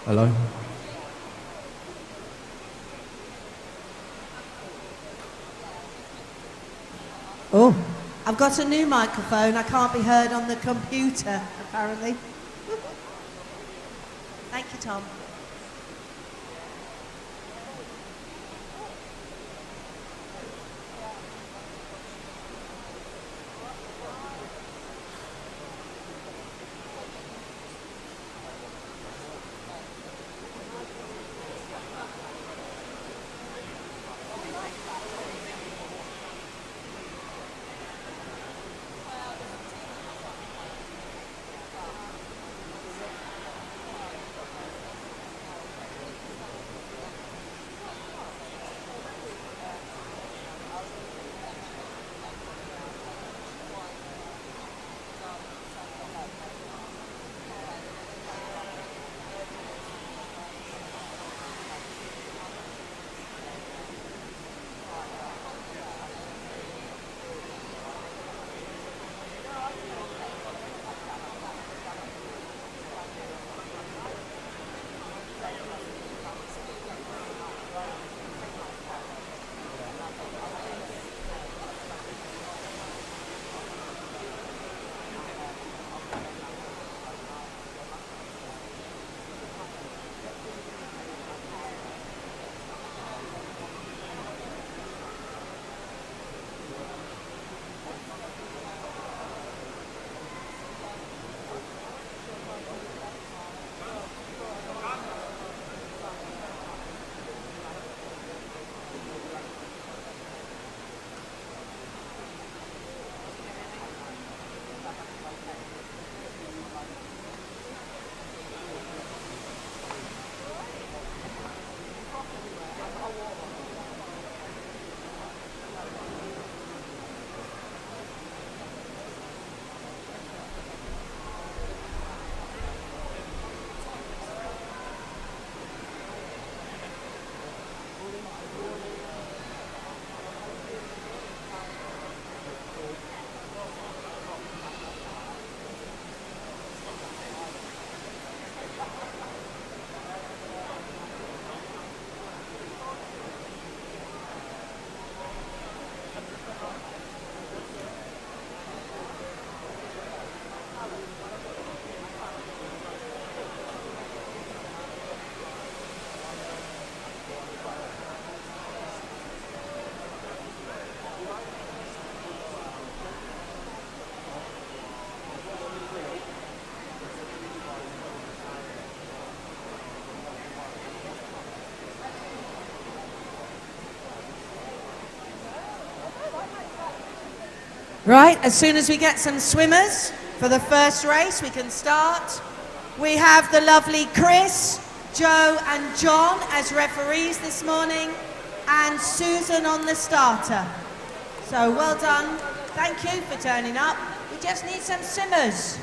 Hello? Oh, I've got a new microphone. I can't be heard on the computer, apparently. Thank you, Tom. Right, as soon as we get some swimmers for the first race, we can start. We have the lovely Chris, Joe and John as referees this morning, and Susan on the starter. So well done. Thank you for turning up. We just need some swimmers.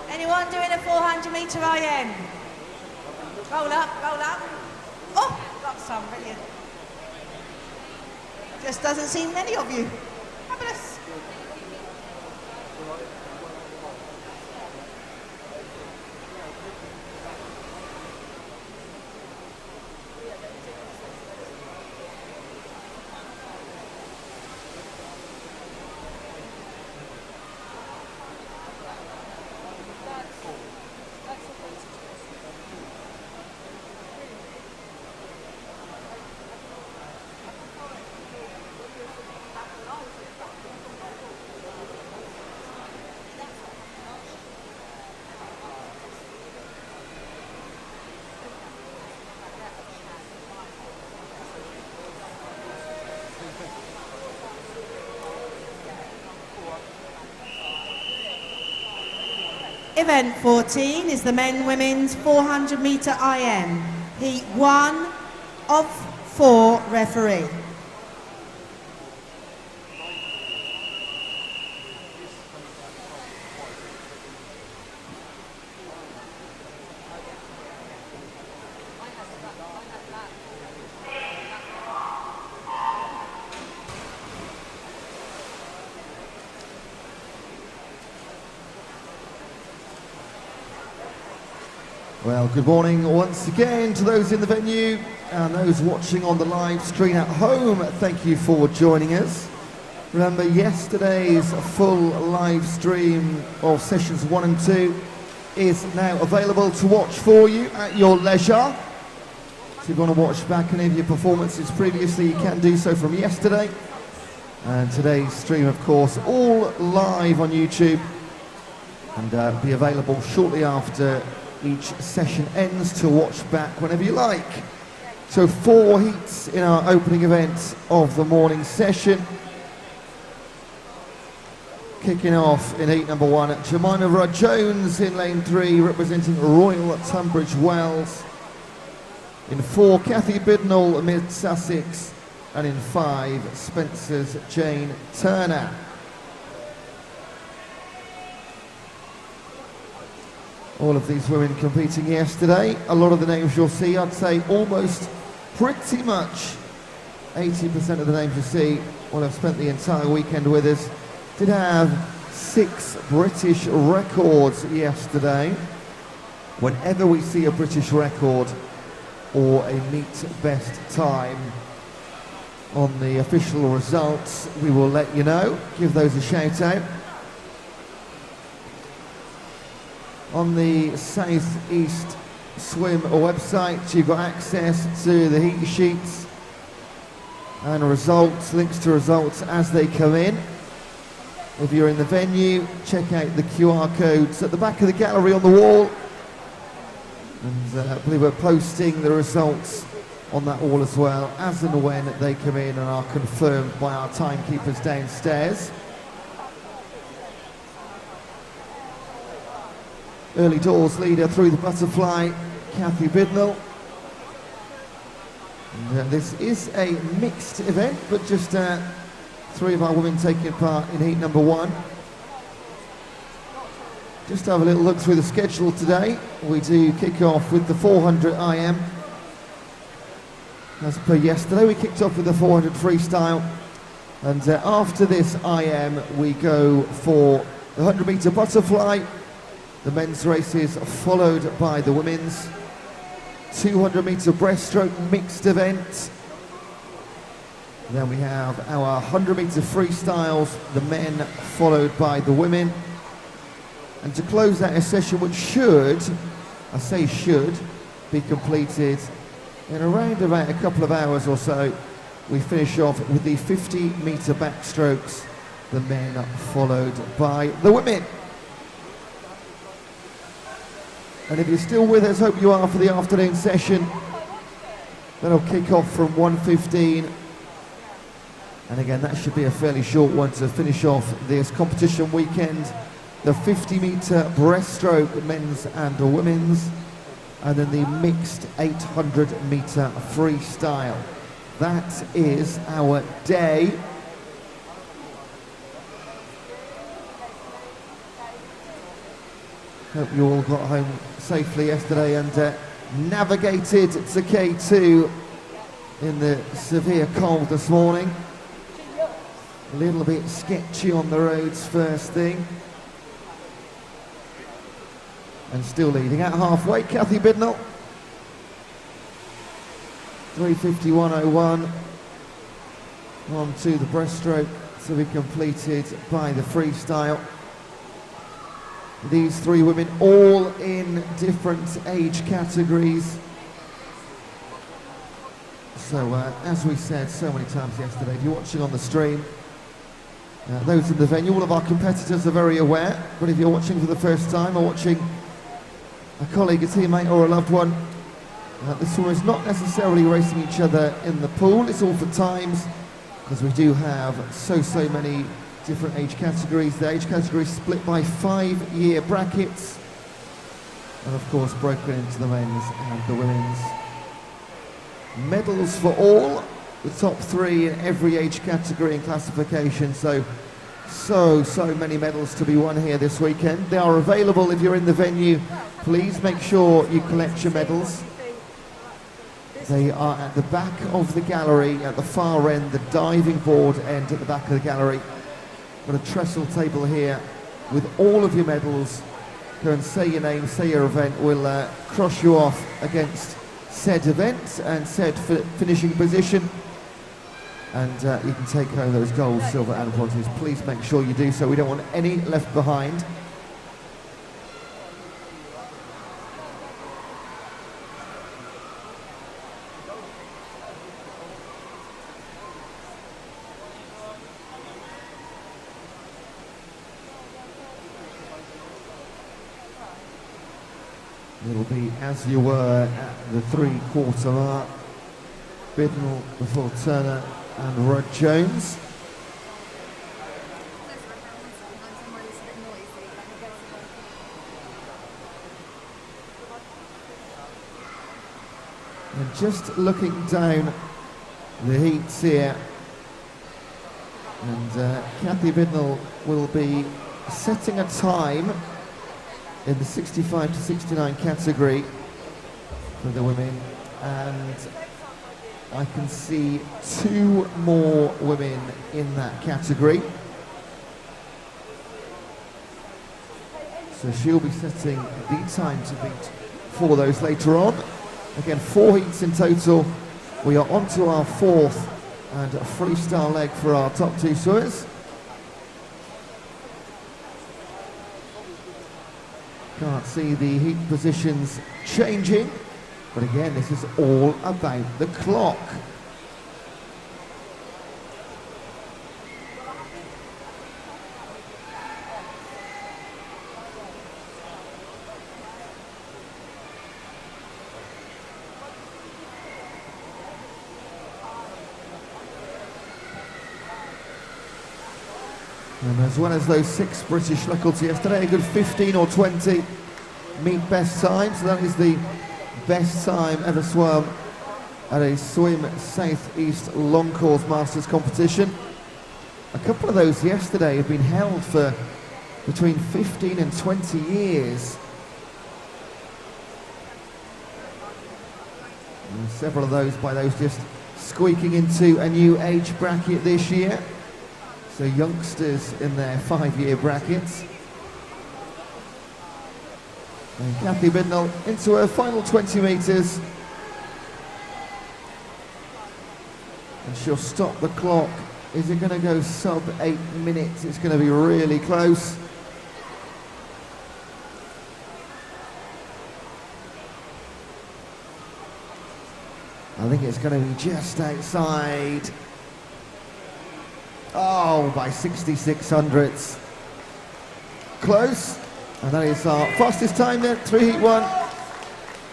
Anyone doing a 400 metre IM? Roll up, roll up. Oh, got some, brilliant. Just doesn't seem many of you. Fabulous. Event 14 is the men-women's 400 metre IM, Heat 1 of 4 referee. Well, good morning once again to those in the venue and those watching on the live stream at home. Thank you for joining us. Remember, yesterday's full live stream of sessions 1 and 2 is now available to watch for you at your leisure. So if you want to watch back any of your performances previously, you can do so from yesterday. And today's stream, of course, all live on YouTube and be available shortly after each session ends to watch back whenever you like. So 4 heats in our opening event of the morning session. Kicking off in heat number 1, Jemima Rudd-Jones in lane 3, representing Royal Tunbridge Wells. In 4, Kathy Bidnall, Mid Sussex. And in 5, Spencer's Jane Turner. All of these women competing yesterday. A lot of the names you'll see, I'd say almost pretty much 80% of the names you see will have spent the entire weekend with us. Did have 6 British records yesterday. Whenever we see a British record or a meet best time on the official results, we will let you know, give those a shout out. On the South East Swim website, you've got access to the heat sheets and results, links to results as they come in. If you're in the venue, check out the QR codes at the back of the gallery on the wall. And I believe we're posting the results on that wall as well, as and when they come in and are confirmed by our timekeepers downstairs. Early doors leader through the butterfly, Kathy Bidnall. And, this is a mixed event, but just 3 of our women taking part in heat number 1. Just have a little look through the schedule today. We do kick off with the 400 IM. As per yesterday, we kicked off with the 400 freestyle. And after this IM, we go for the 100 metre butterfly. The men's races followed by the women's. 200 metre breaststroke mixed event. Then we have our 100 metre freestyles, the men followed by the women. And to close out a session which should, I say should, be completed in around about a couple of hours or so, we finish off with the 50 metre backstrokes, the men followed by the women. And if you're still with us, hope you are for the afternoon session. That'll kick off from 1:15. And again, that should be a fairly short one to finish off this competition weekend. The 50 metre breaststroke, men's and women's. And then the mixed 800 metre freestyle. That is our day. Hope you all got home safely yesterday and navigated to K2 in the severe cold this morning. A little bit sketchy on the roads first thing. And still leading at halfway, Kathy Bidnall. 3:51.01. On to the breaststroke to be completed by the freestyle. These 3 women all in different age categories. So as we said so many times yesterday, if you're watching on the stream, those in the venue, all of our competitors are very aware, but if you're watching for the first time or watching a colleague, a teammate or a loved one, the swimmers not necessarily racing each other in the pool. It's all for times, because we do have so many different age categories. The age categories split by 5-year brackets, and of course broken into the men's and the women's. Medals for all, the top 3 in every age category and classification. So many medals to be won here this weekend. They are available if you're in the venue. Please make sure you collect your medals. They are at the back of the gallery, at the far end, the diving board end at the back of the gallery. Got a trestle table here with all of your medals go and say your name, say your event. We'll cross you off against said event and said finishing position. And you can take home those gold, silver and bronzes. Please make sure you do so. We don't want any left behind. It'll be as you were at the 3/4 mark. Bidnell before Turner and Rod Jones. And just looking down the heats here, and Kathy Bidnell will be setting a time in the 65 to 69 category for the women, and I can see 2 more women in that category. So she'll be setting the time to beat for those later on. Again, 4 heats in total. We are on to our 4th and freestyle leg for our top 2 swimmers. Can't see the heat positions changing, but again, this is all about the clock. And as well as those 6 British records yesterday, a good 15 or 20 meet best time. So that is the best time ever swum at a Swim South East Long Course Masters competition. A couple of those yesterday have been held for between 15 and 20 years. And several of those by those just squeaking into a new age bracket this year. So youngsters in their 5-year brackets. And Kathy Bidnell into her final 20 metres. And she'll stop the clock. Is it going to go sub 8 minutes? It's going to be really close. I think it's going to be just outside. Oh, by 66 hundredths. Close. And that is our fastest time there, 3 heat 1.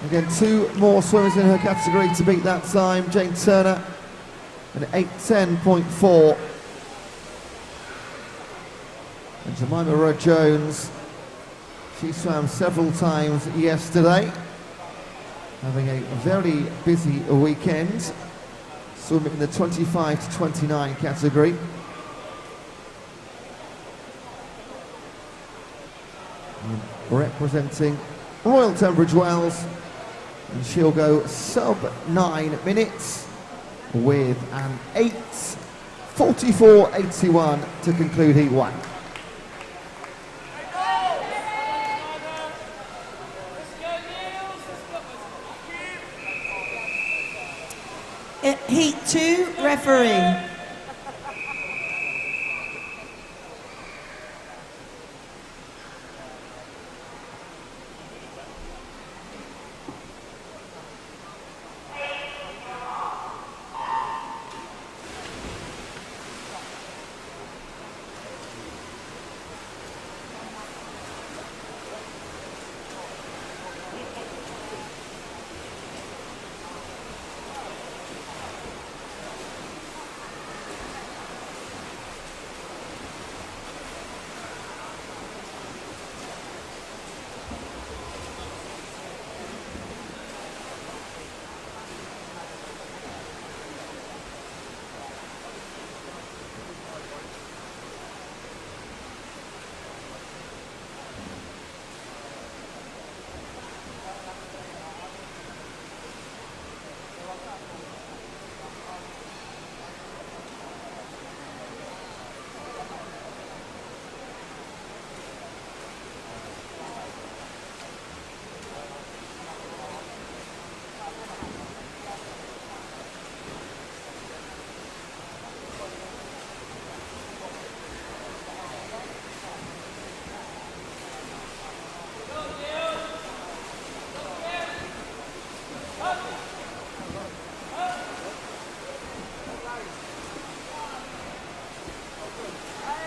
Again, 2 more swimmers in her category to beat that time. Jane Turner, an 8:10.4. And Jemima Rudd Jones, she swam several times yesterday, having a very busy weekend, swimming in the 25 to 29 category. Representing Royal Tunbridge Wells, and she'll go sub 9 minutes with an 8:44.81 to conclude heat 1. Heat 2, referee.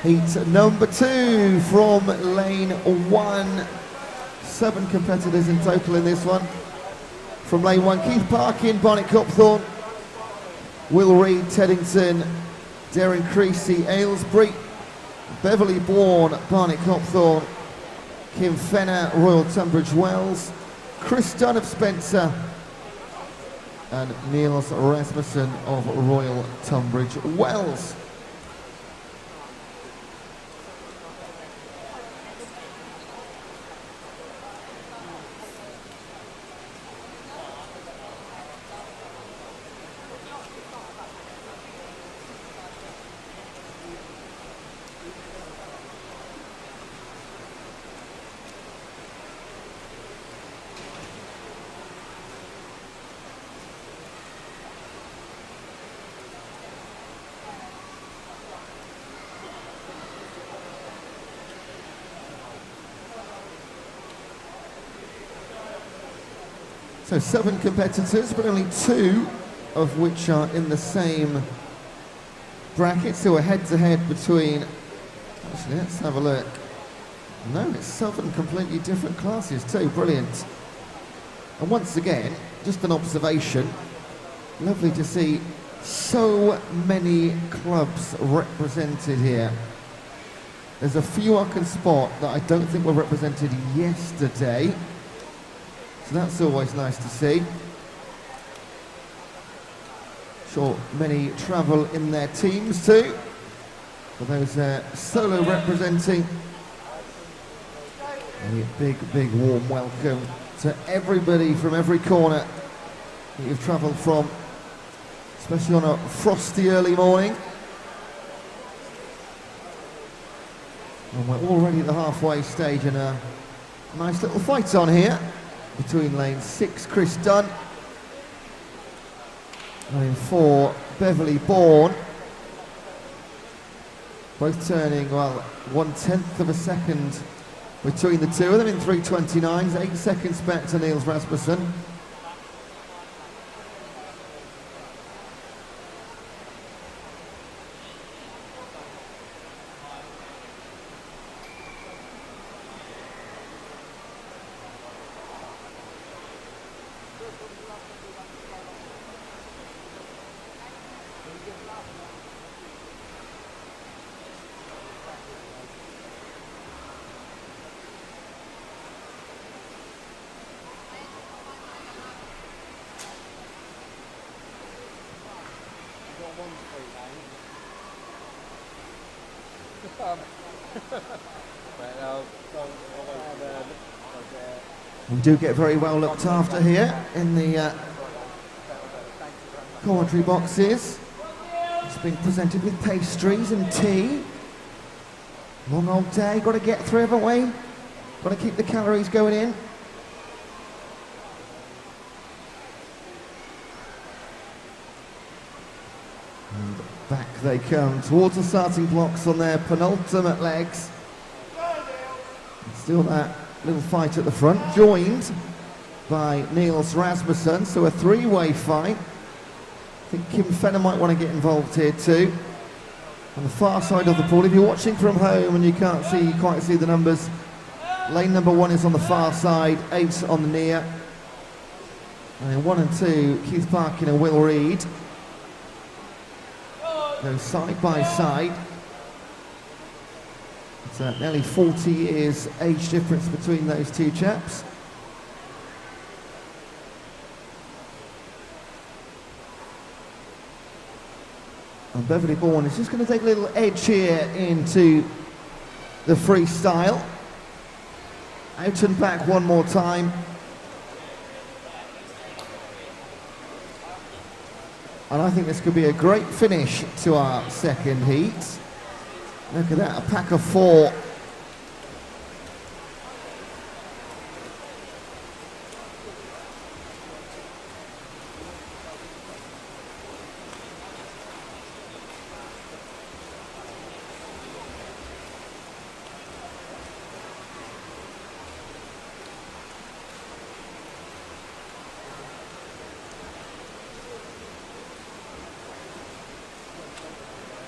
Heat number 2 from lane 1. 7 competitors in total in this one. From lane 1, Keith Parkin, Barnett Copthorne, Will Reed, Teddington, Darren Creasy, Aylesbury, Beverly Bourne, Barnett Copthorne, Kim Fenner, Royal Tunbridge Wells, Chris Dunn of Spencer, and Niels Rasmussen of Royal Tunbridge Wells. So 7 competitors, but only 2 of which are in the same bracket. So a head-to-head between, actually let's have a look. No, it's 7 completely different classes too, brilliant. And once again, just an observation, lovely to see so many clubs represented here. There's a few I can spot that I don't think were represented yesterday. So that's always nice to see. Sure, many travel in their teams too. For those solo representing, a big warm welcome to everybody from every corner that you've travelled from, especially on a frosty early morning. And we're already at the halfway stage and a nice little fight on here. Between lane 6, Chris Dunn, lane 4, Beverly Bourne, both turning, well, 1/10 of a second between the two of them in 3:29s, 8 seconds back to Niels Rasmussen. We do get very well looked after here in the commentary boxes. It's being presented with pastries and tea. Long old day, got to get through, haven't we? Got to keep the calories going in. And back they come towards the starting blocks on their penultimate legs. And still that little fight at the front, joined by Niels Rasmussen, so a 3-way fight. I think Kim Fenner might want to get involved here too. On the far side of the pool, if you're watching from home and you can't quite see the numbers, lane number 1 is on the far side, 8 on the near. And then 1 and 2, Keith Parkin and Will Reed. Go side by side. It's nearly 40 years age difference between those two chaps. And Beverly Bourne is just going to take a little edge here into the freestyle. Out and back one more time. And I think this could be a great finish to our second heat. Look at that, a pack of 4.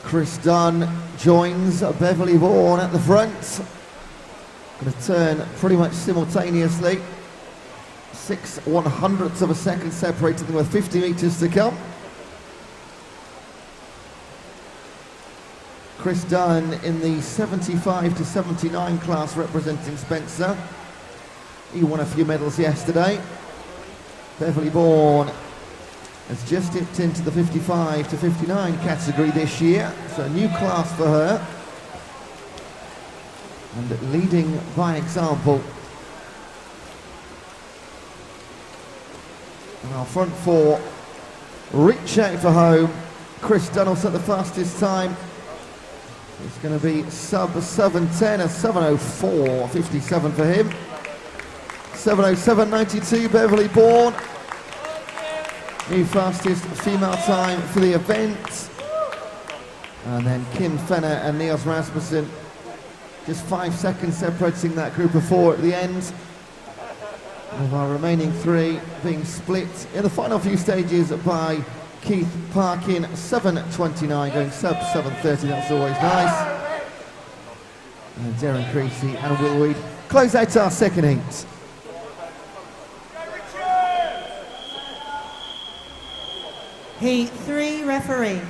Chris Dunn joins Beverly Vaughan at the front. Going to turn pretty much simultaneously. 6/100ths of a second separating them with 50 metres to come. Chris Dunn in the 75 to 79 class representing Spencer. He won a few medals yesterday. Beverly Vaughan has just dipped into the 55 to 59 category this year. So a new class for her. And leading by example. And our front four reach out for home. Chris Dunn will set the fastest time. It's going to be sub 7:10, a 7:04.57 for him. 7:07.92 Beverly Vaughan. New fastest female time for the event. And then Kim Fenner and Niels Rasmussen. Just 5 seconds separating that group of four at the end. Of our remaining three being split in the final few stages by Keith Parkin, 7:29, going sub 7:30, that's always nice. And Darren Creasy and Will Reed close out our second heat. Heat 3 referee.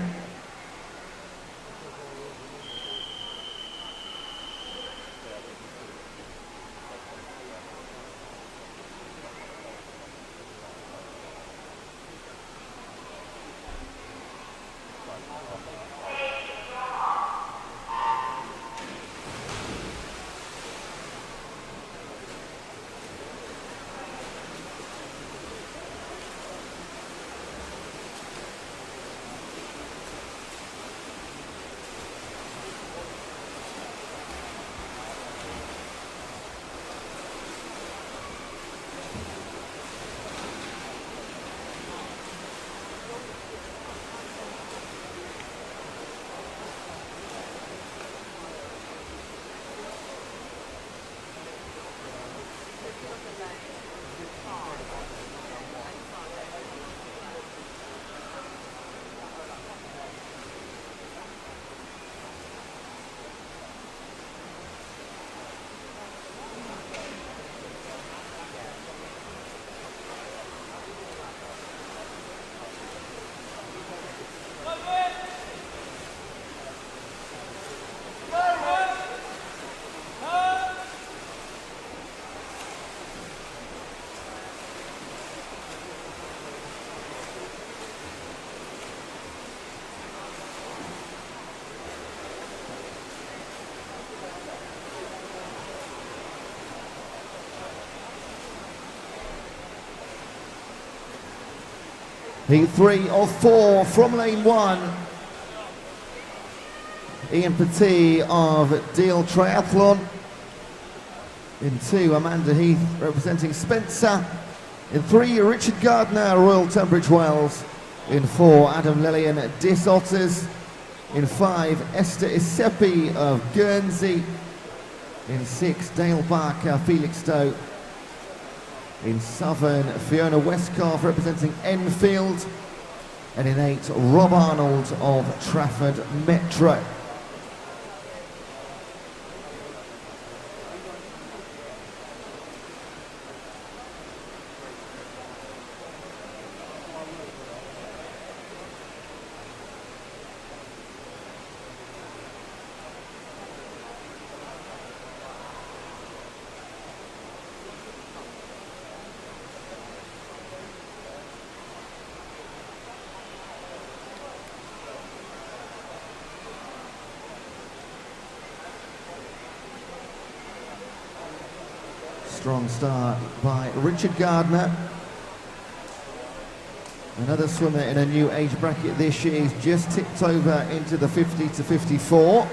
Heat 3 of 4 from lane 1. Ian Petit of Deal Triathlon. In 2, Amanda Heath representing Spencer. In 3, Richard Gardner, Royal Tunbridge Wells. In 4, Adam Lillian, Dis Otters. In 5, Esther Isepi of Guernsey. In 6, Dale Barker, Felixstowe. In 7, Fiona Westcalf representing Enfield. And in 8, Rob Arnold of Trafford Metro. Strong start by Richard Gardner. Another swimmer in a new age bracket this year. He's just tipped over into the 50 to 54.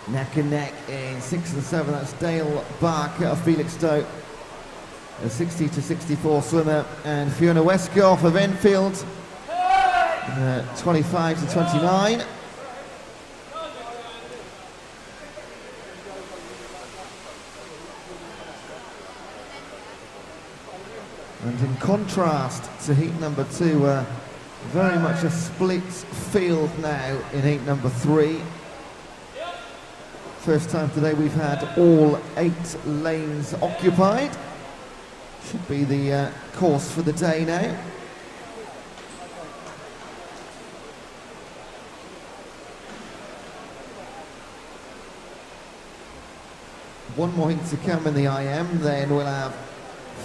Neck and neck in 6 and 7. That's Dale Barker of Felixstowe. A 60 to 64 swimmer, and Fiona Westcalf of Enfield, 25 to 29. And in contrast to heat number 2, very much a split field now in heat number 3. First time today we've had all 8 lanes occupied. Should be the course for the day now. One more heat to come in the IM, then we'll have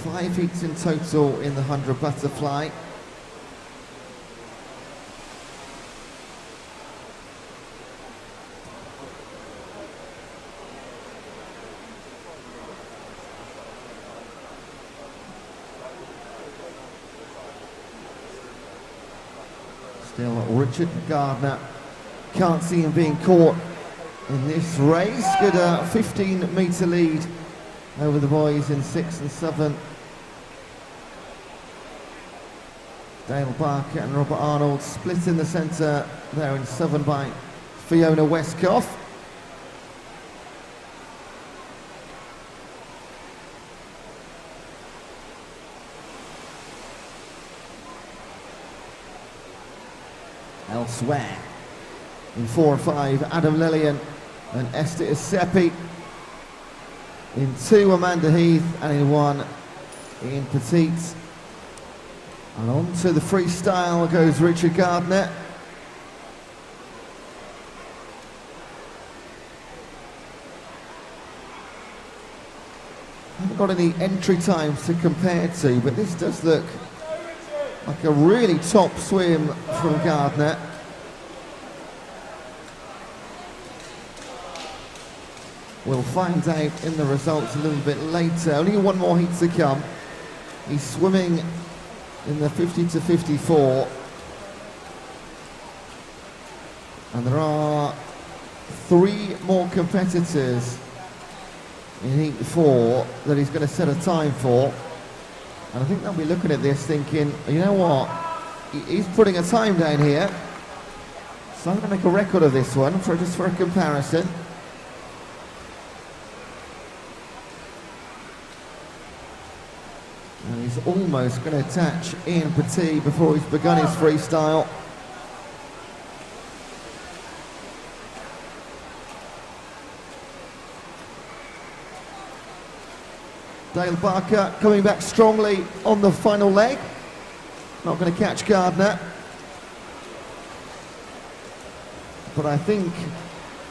5 heats in total in the 100 butterfly. Still Richard Gardner, can't see him being caught in this race. Good 15-metre lead over the boys in 6 and 7. Dale Barker and Robert Arnold split in the centre there in 7 by Fiona Westcott. Elsewhere in 4 and 5, Adam Lillian and Esther Isepi. In 2, Amanda Heath, and in 1, Ian Petite. And on to the freestyle goes Richard Gardner. I haven't got any entry times to compare to, but this does look like a really top swim from Gardner. We'll find out in the results a little bit later. Only 1 more heat to come. He's swimming in the 50 to 54. And there are 3 more competitors in heat 4 that he's going to set a time for. And I think they'll be looking at this thinking, you know what, he's putting a time down here, so I'm going to make a record of this one just for a comparison. And he's almost going to attach Ian Petit before he's begun his freestyle. Dale Barker coming back strongly on the final leg. Not going to catch Gardner. But I think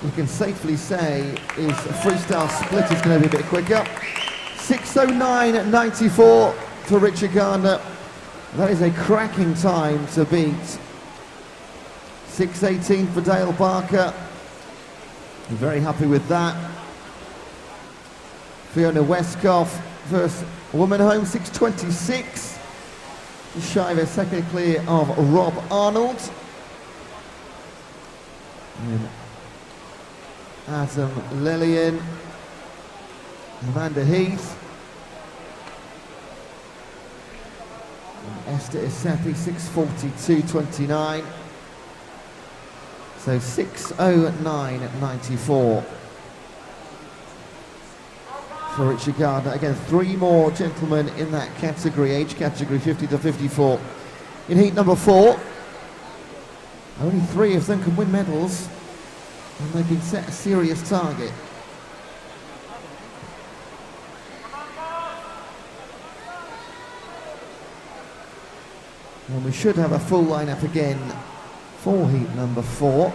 we can safely say his freestyle split is going to be a bit quicker. 6:09.94 for Richard Gardner. That is a cracking time to beat. 6:18 for Dale Barker. I'm very happy with that. Fiona Westcott versus Woman Home, 6:26. Just shy of a second clear of Rob Arnold. And Adam Lillian, Amanda Heath, and Esther Isepi, 6:42.29. So 6:09.94 for Richard Gardner. Again, 3 more gentlemen in that category, age category 50 to 54. In heat number 4, only 3 of them can win medals, and they've been set a serious target. And we should have a full lineup again for heat number 4.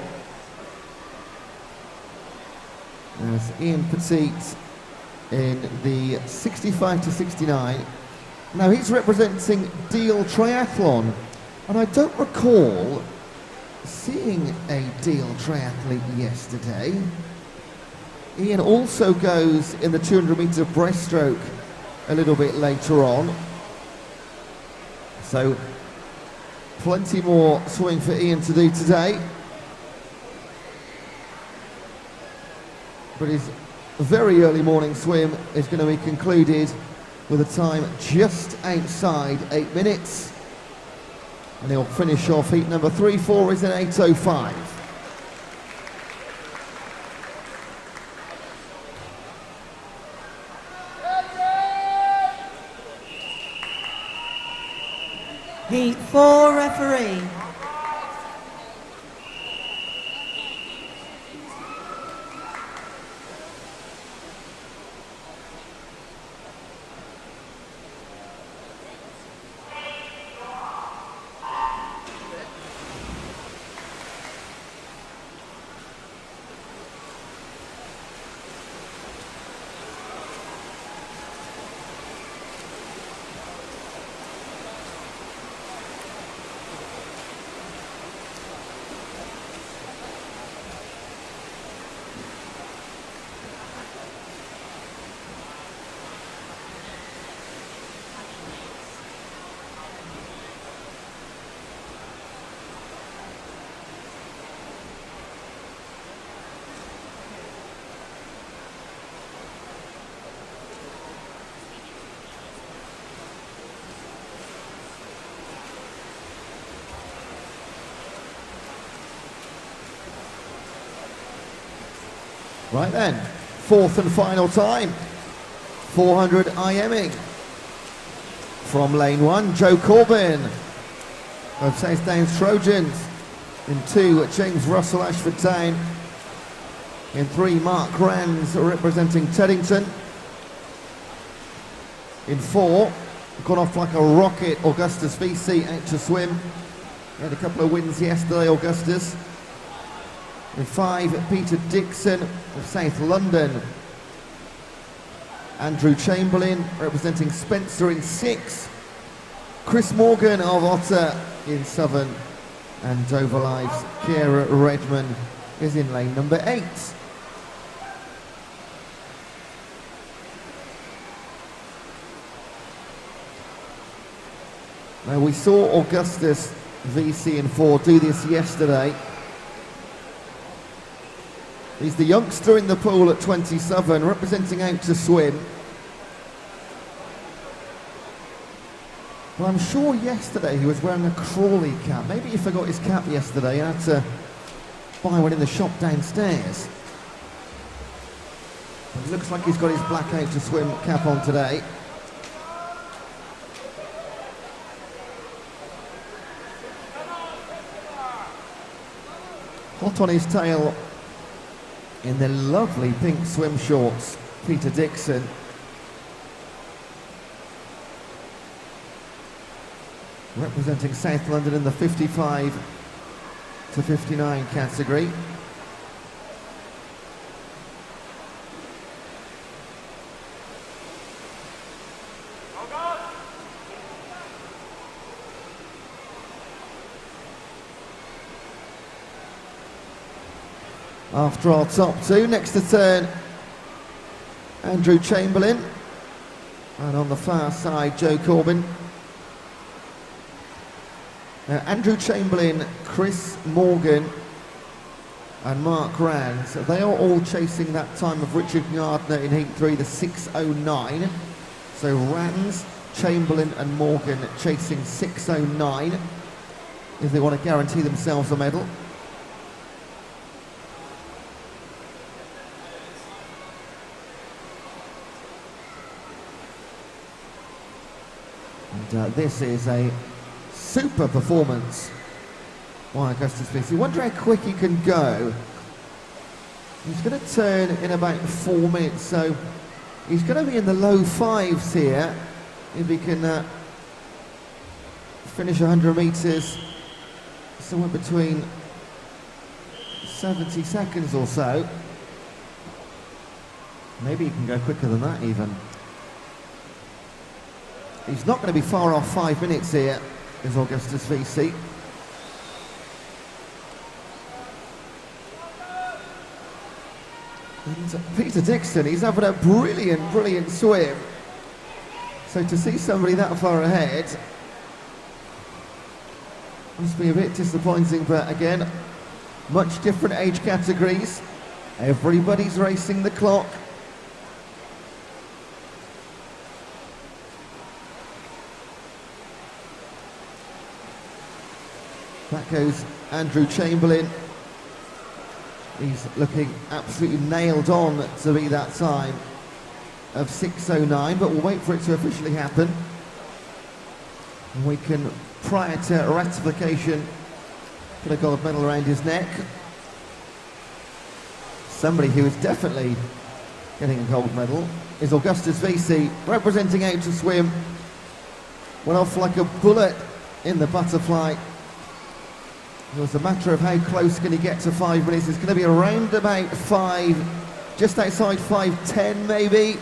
There's Ian Petite in the 65 to 69. Now he's representing Deal Triathlon, and I don't recall seeing a Deal triathlete yesterday. Ian also goes in the 200-metre breaststroke a little bit later on. So plenty more swimming for Ian to do today. But his very early morning swim is going to be concluded with a time just outside 8 minutes. And he'll finish off heat number 3. 4 is an 8:05. Heat 4 referee. Right then, fourth and final time, 400 IMing. From lane 1, Joe Corbin of South Downs Trojans. In 2, James Russell, Ashford Town. In 3, Mark Rands representing Teddington. In 4, gone off like a rocket, Augustus VC out to swim. He had a couple of wins yesterday, Augustus. In 5, Peter Dixon of South London. Andrew Chamberlain representing Spencer in 6. Chris Morgan of Otter in 7. And Dover Live's Ciara Redmond is in lane number 8. Now we saw Augustus VC in 4 do this yesterday. He's the youngster in the pool at 27, representing Out to Swim. Well, I'm sure yesterday he was wearing a Crawley cap. Maybe he forgot his cap yesterday and had to buy one in the shop downstairs. But it looks like he's got his black Out to Swim cap on today. Hot on his tail in the lovely pink swim shorts, Peter Dixon. Representing South London in the 55 to 59 category. After our top 2, next to turn, Andrew Chamberlain. And on the far side, Joe Corbin. Andrew Chamberlain, Chris Morgan and Mark Rands, they are all chasing that time of Richard Gardner in Heat 3, the 6:09. So Rands, Chamberlain and Morgan chasing 6:09 if they want to guarantee themselves a medal. And this is a super performance by Augustus VC. Wonder how quick he can go. He's going to turn in about 4 minutes, so he's going to be in the low 5s here if he can finish 100 metres somewhere between 70 seconds or so. Maybe he can go quicker than that even. He's not going to be far off 5 minutes here, is Augustus VC. And Peter Dixon, he's having a brilliant swim. So to see somebody that far ahead must be a bit disappointing, but again, much different age categories. Everybody's racing the clock. That goes Andrew Chamberlain. He's looking absolutely nailed on to be that time of 6:09, but we'll wait for it to officially happen. And we can, prior to ratification, put a gold medal around his neck. Somebody who is definitely getting a gold medal is Augustus Vesey, representing Out to Swim. Went off like a bullet in the butterfly. It was a matter of how close can he get to 5 minutes. It's going to be around about 5, just outside 5:10 maybe.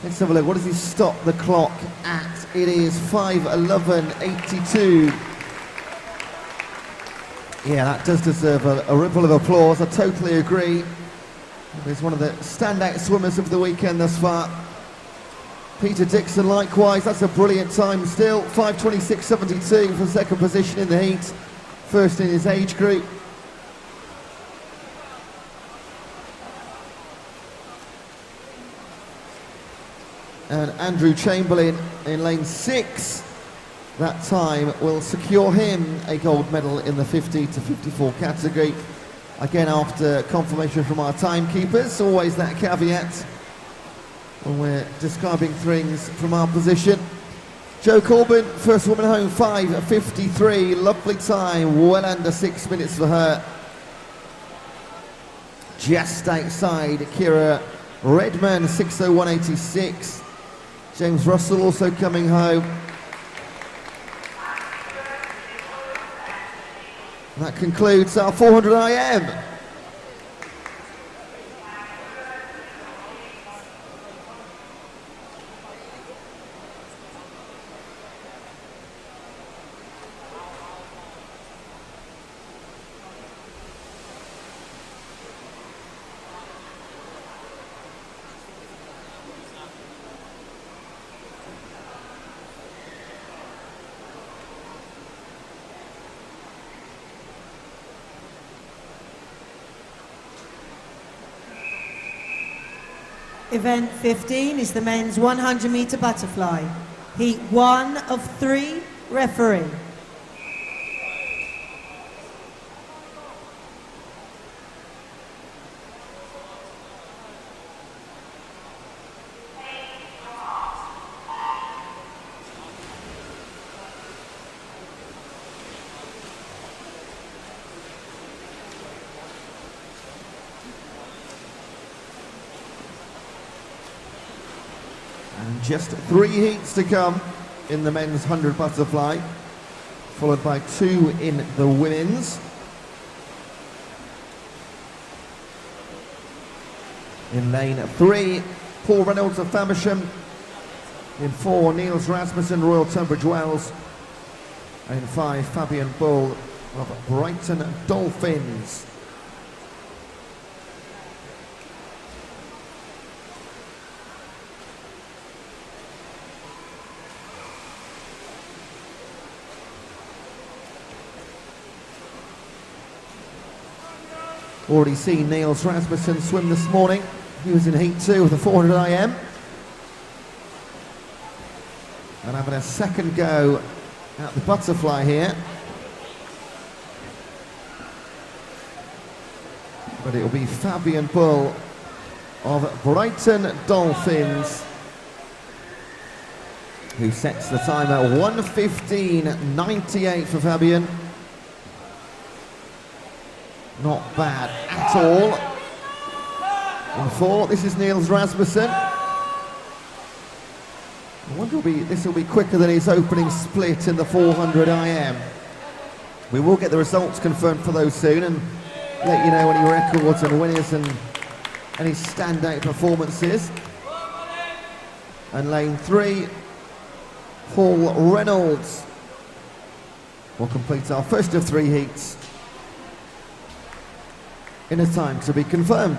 Let's have a look. What does he stop the clock at? It is 5:11.82. Yeah, that does deserve a ripple of applause. I totally agree. He's one of the standout swimmers of the weekend thus far. Peter Dixon likewise, that's a brilliant time still. 5:26.72 for second position in the heat. First in his age group. And Andrew Chamberlain in lane 6. That time will secure him a gold medal in the 50 to 54 category. Again, after confirmation from our timekeepers, always that caveat when we're describing things from our position. Jo Corbin, first woman home, 5:53, lovely time, well under 6 minutes for her. Just outside, Kira Redman, 6:01.86. James Russell also coming home. That concludes our 400 IM. Event 15 is the men's 100-meter butterfly. Heat 1 of 3, referee. And just 3 heats to come in the men's 100 butterfly, followed by 2 in the women's. In lane 3, Paul Reynolds of Famersham. In 4, Niels Rasmussen, Royal Tunbridge Wells. And in 5, Fabian Bull of Brighton Dolphins. Already seen Niels Rasmussen swim this morning. He was in heat 2 with the 400 IM. And having a second go at the butterfly here. But it will be Fabian Bull of Brighton Dolphins who sets the time at 1:15.98 for Fabian. Not bad at all. In 4, this is Niels Rasmussen. I wonder if this will be quicker than his opening split in the 400 IM. We will get the results confirmed for those soon and let you know any records and winners and any standout performances. And lane 3, Paul Reynolds will complete our first of 3 heats in a time to be confirmed.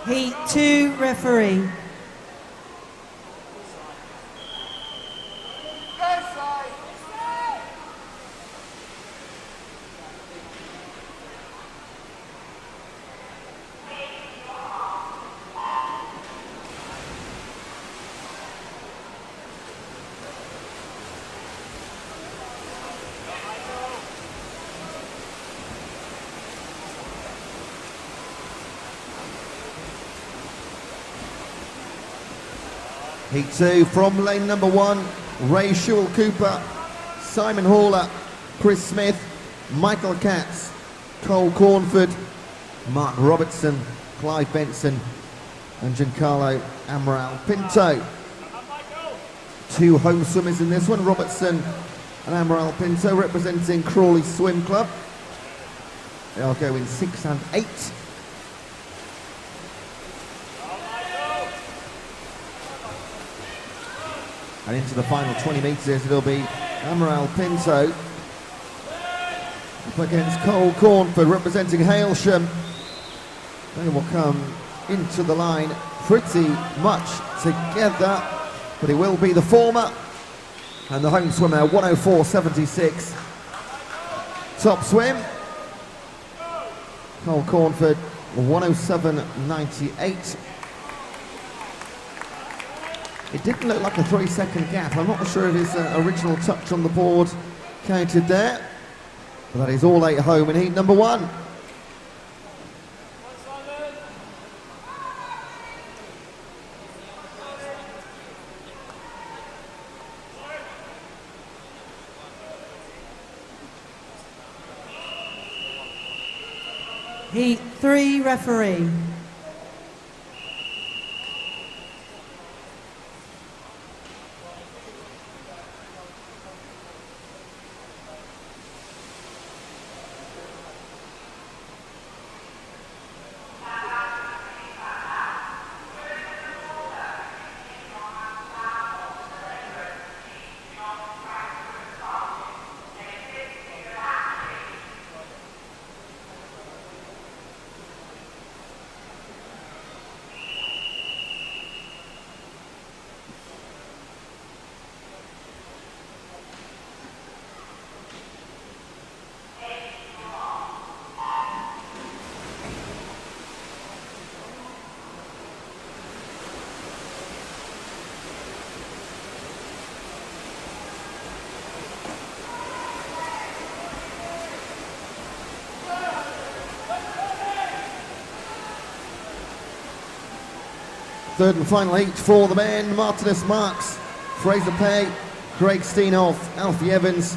Heat 2, referee. Heat 2 from lane number 1, Ray Shewell Cooper, Simon Haller, Chris Smith, Michael Katz, Cole Cornford, Mark Robertson, Clive Benson and Giancarlo Amaral Pinto. 2 home swimmers in this one, Robertson and Amaral Pinto representing Crawley Swim Club. They are going 6 and 8. And into the final 20 metres it'll be Amaral Pinto up against Cole Cornford representing Hailsham. They will come into the line pretty much together, but it will be the former and the home swimmer 104.76. Top swim, Cole Cornford 107.98. It didn't look like a 3-second gap. I'm not sure if his original touch on the board counted there, but that is all 8 home in heat number 1. Heat 3 referee. Third and final heat for the men, Martinus Marks, Fraser Pay, Craig Steenhoff, Alfie Evans,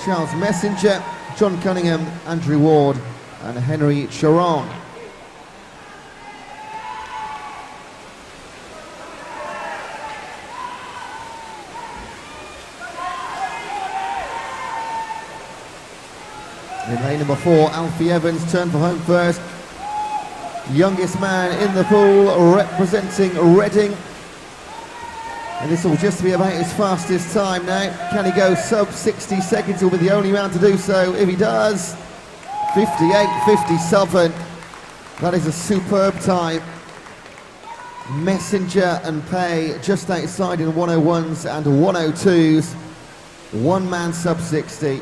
Charles Messenger, John Cunningham, Andrew Ward and Henry Charon. In lane number 4, Alfie Evans turned for home first. Youngest man in the pool representing Reading. And this will just be about his fastest time now. Can he go sub 60 seconds? He'll be the only man to do so. If he does, 58.57. That is a superb time. Messenger and Pay just outside in 101s and 102s. One man sub 60.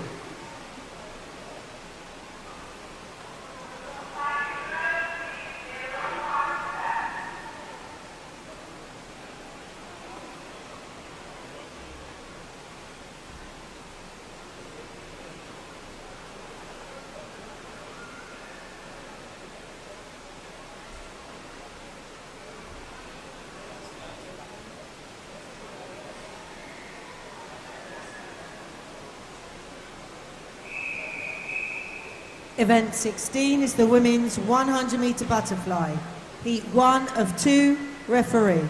Event 16 is the women's 100-metre butterfly. Heat 1 of 2, referee.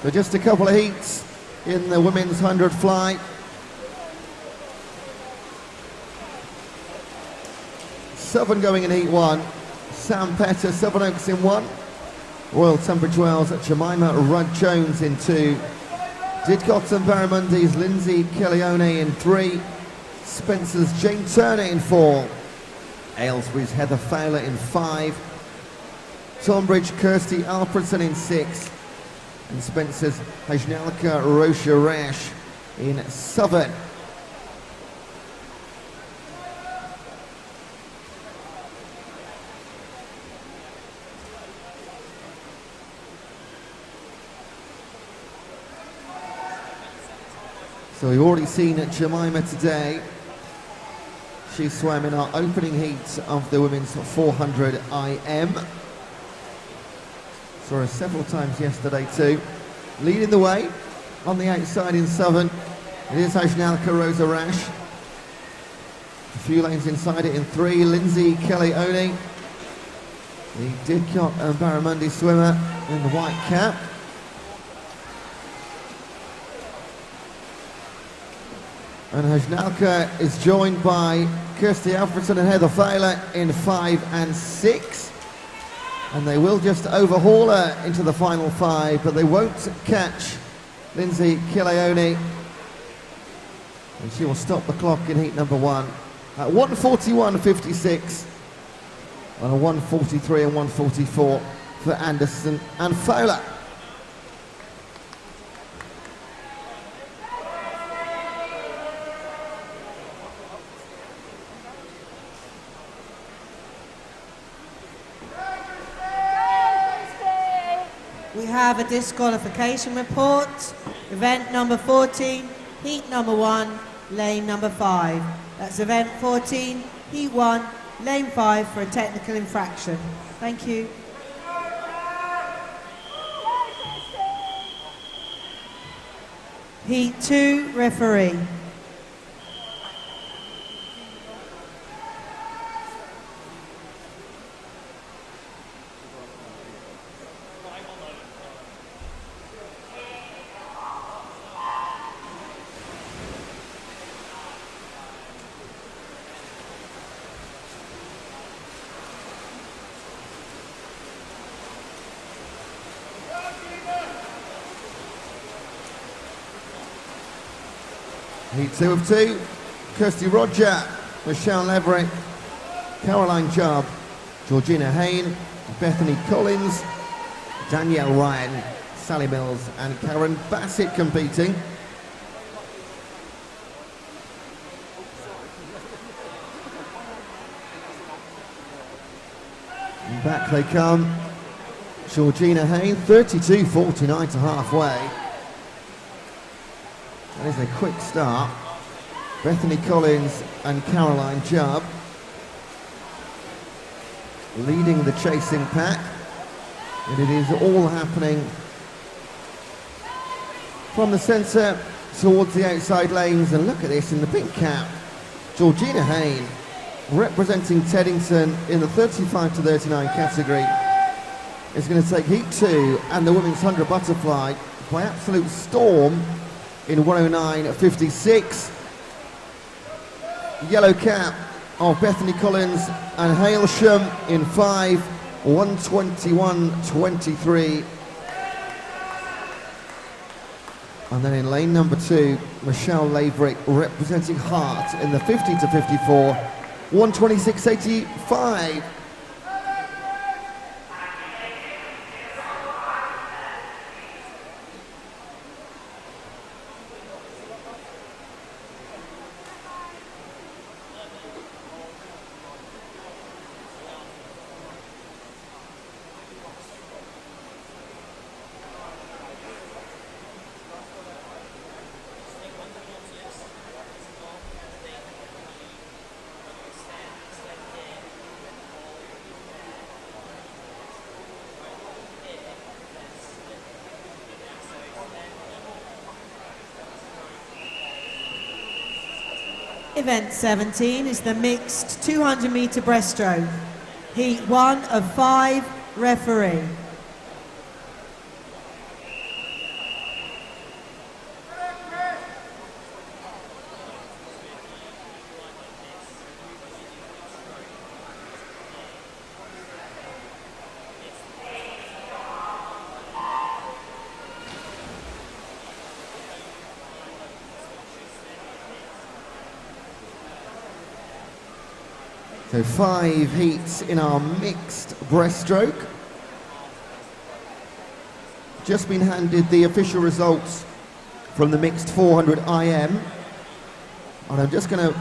So just a couple of heats in the women's 100 fly. Southern going in heat 1. Sam Petter, Southern Oaks in 1. Royal Tunbridge Wells at Jemima Rudd-Jones in 2. Didcot and Barramundi's Lindsay Kellyone in 3. Spencer's Jane Turner in 4. Aylesbury's Heather Fowler in 5. Tonbridge Kirsty Alfredson in 6. And Spencer's Hajnalka Rosha Rash in Southern. So we've already seen Jemima today. She swam in our opening heat of the women's 400 IM. Saw her several times yesterday too. Leading the way on the outside in Southern, it is Ajnalka Rosa Rash. A few lanes inside it in 3, Lindsay Kelly-Oni, the Didcot and Barramundi swimmer in the white cap. And Ajnalka is joined by Kirsty Alfredson and Heather Fowler in 5 and 6. And they will just overhaul her into the final 5, but they won't catch Lindsay Kelly-Oni. And she will stop the clock in heat number 1 at 1:41.56 on a 1:43 and 1:44 for Anderson and Fowler. We have a disqualification report. Event number 14, heat number 1, lane number 5. That's event 14, heat 1, lane 5 for a technical infraction. Thank you. Heat 2, referee. Heat 2 of 2, Kirsty Roger, Michelle Leverett, Caroline Jubb, Georgina Hain, Bethany Collins, Danielle Ryan, Sally Mills and Karen Bassett competing. And back they come, Georgina Hain, 32.49 to halfway. That is a quick start. Bethany Collins and Caroline Jubb leading the chasing pack. And it is all happening from the centre towards the outside lanes. And look at this in the pink cap. Georgina Hain, representing Teddington in the 35 to 39 category, is going to take heat 2 and the women's 100 butterfly by absolute storm in 109.56. Yellow cap of Bethany Collins and Hailsham in 5, 121.23. And then in lane number 2, Michelle Laverick representing Hart in the 50 to 54, 126.85. Event 17 is the mixed 200 metre breaststroke. Heat 1 of 5, referee. So 5 heats in our mixed breaststroke. Just been handed the official results from the mixed 400 IM. And I'm just going to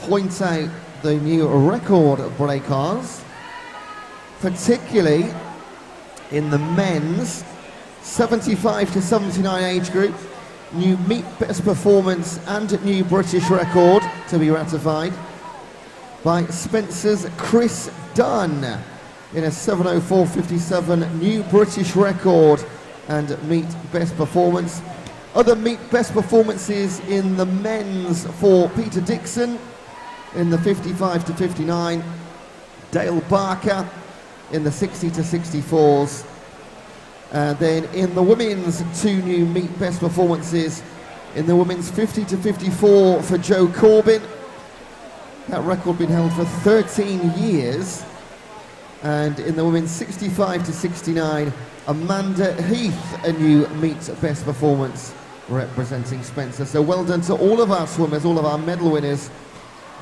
point out the new record breakers, particularly in the men's 75 to 79 age group. New meet best performance and new British record to be ratified by Spencer's Chris Dunn in a 7:04.57 new British record and meet best performance. Other meet best performances in the men's for Peter Dixon in the 55 to 59, Dale Barker in the 60 to 64s. And then in the women's, 2 new meet best performances in the women's 50 to 54 for Jo Corbin. That record been held for 13 years. And in the women's 65 to 69, Amanda Heath, a new meet best performance representing Spencer. So well done to all of our swimmers, all of our medal winners.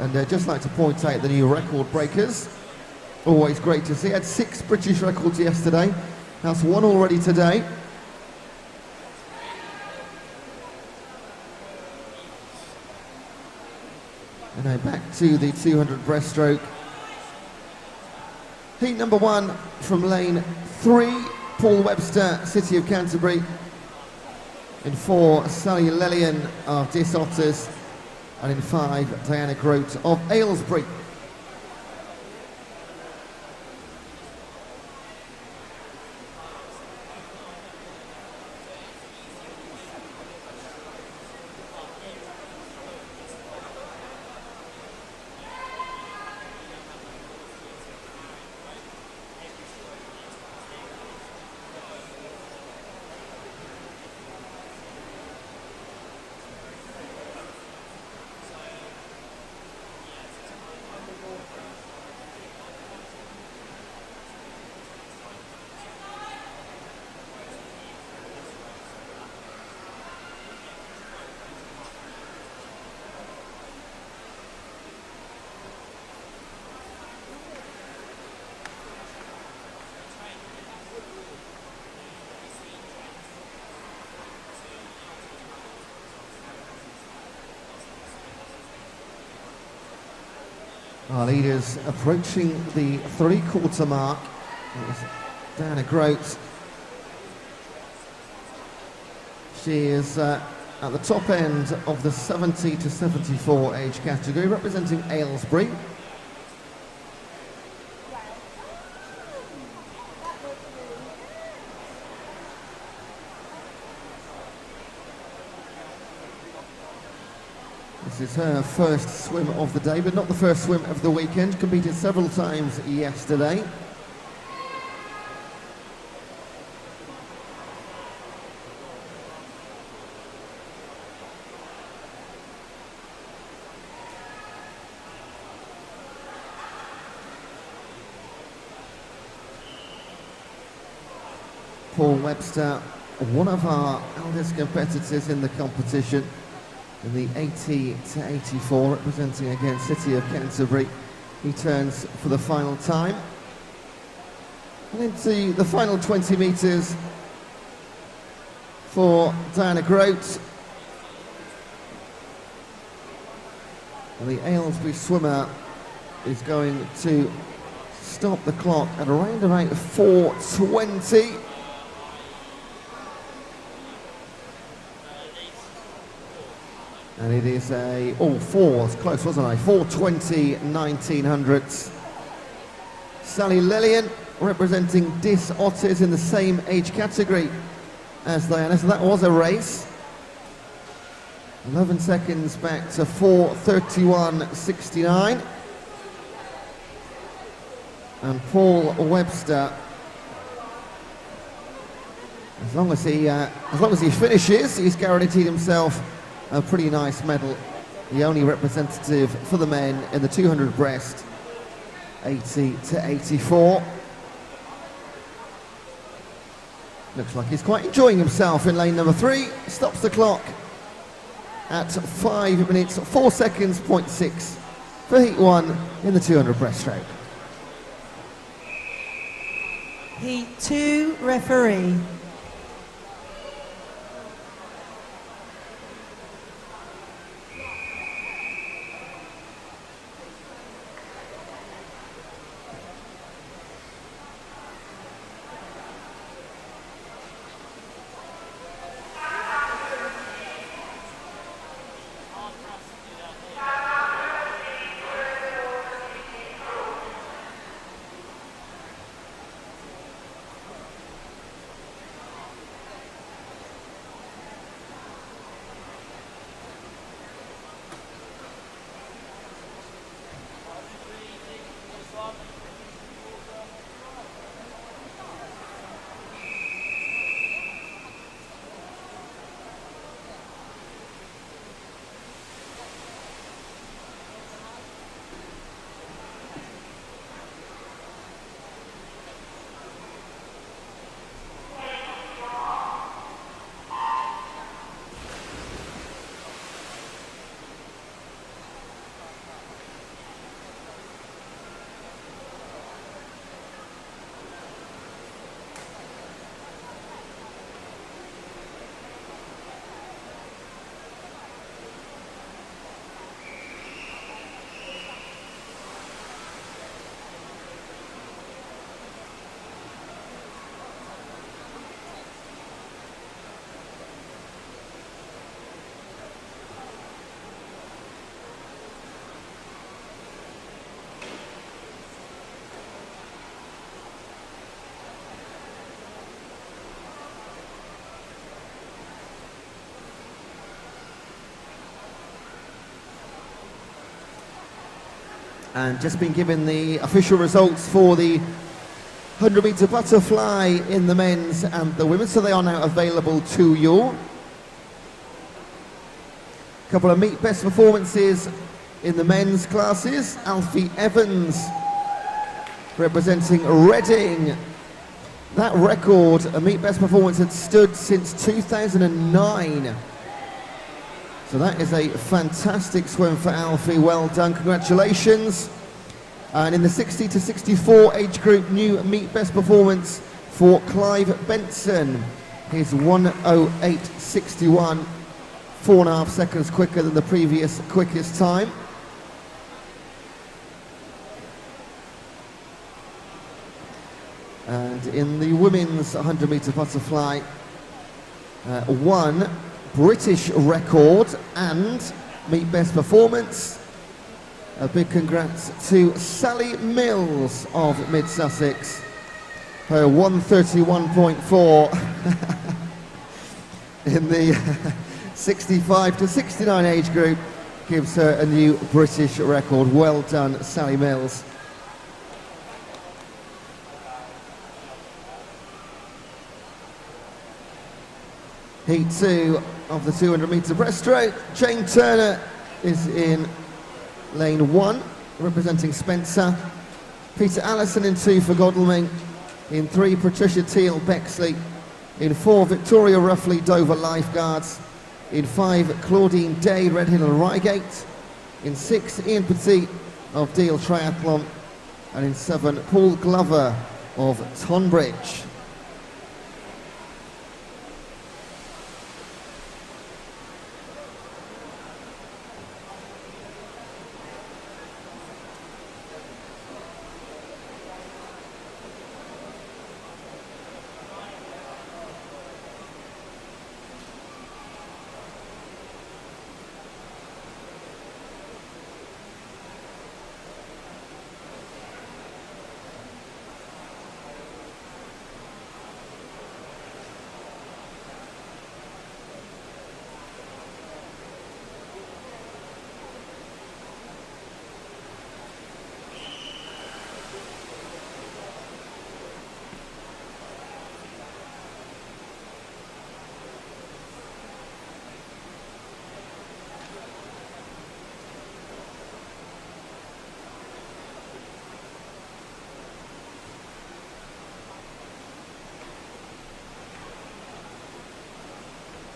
And I'd just like to point out the new record breakers. Always great to see. Had 6 British records yesterday. That's 1 already today. And now back to the 200 breaststroke. Heat number 1 from lane 3, Paul Webster, City of Canterbury. In 4, Sally Lellian of Dis Otters. And in 5, Diana Grote of Aylesbury. Our leaders approaching the 3/4 mark. It was Diana Grote. She is at the top end of the 70 to 74 age category, representing Aylesbury. This is her first swim of the day, but not the first swim of the weekend. Competed several times yesterday. Paul Webster, one of our eldest competitors in the competition, in the 80 to 84, representing again City of Canterbury. He turns for the final time. And into the final 20 metres for Diana Grote. And the Aylesbury swimmer is going to stop the clock at around about 4:20. And it is a, four, it's close, wasn't I? 4:20, 1900s. Sally Lellian, representing Dis Otters in the same age category as Diana, so that was a race. 11 seconds back to 4:31.69. And Paul Webster, as long as he finishes, he's guaranteed himself a pretty nice medal. The only representative for the men in the 200 breast, 80 to 84. Looks like he's quite enjoying himself in lane number 3. Stops the clock at 5 minutes, 4 seconds, 0.6 for heat 1 in the 200 breaststroke. Heat 2 referee. and just been given the official results for the 100 metre butterfly in the men's and the women's, so they are now available to you. A couple of meet best performances in the men's classes. Alfie Evans representing Reading. That record, a meet best performance, had stood since 2009. So that is a fantastic swim for Alfie. Well done, congratulations. And in the 60 to 64 age group, new meet best performance for Clive Benson. His 1:08.61, 4.5 seconds quicker than the previous quickest time. And in the women's 100 metre butterfly, one British record and meet best performance. A big congrats to Sally Mills of Mid Sussex. Her 1:31.4 in the 65 to 69 age group gives her a new British record. Well done, Sally Mills. Heat 2 of the 200 metre breaststroke. Jane Turner is in lane 1, representing Spencer. Peter Allison in 2 for Godalming. In 3, Patricia Teal, Bexley. In 4, Victoria Ruffley, Dover Lifeguards. In 5, Claudine Day, Redhill and Reigate. In 6, Ian Petit of Deal Triathlon. And in 7, Paul Glover of Tonbridge.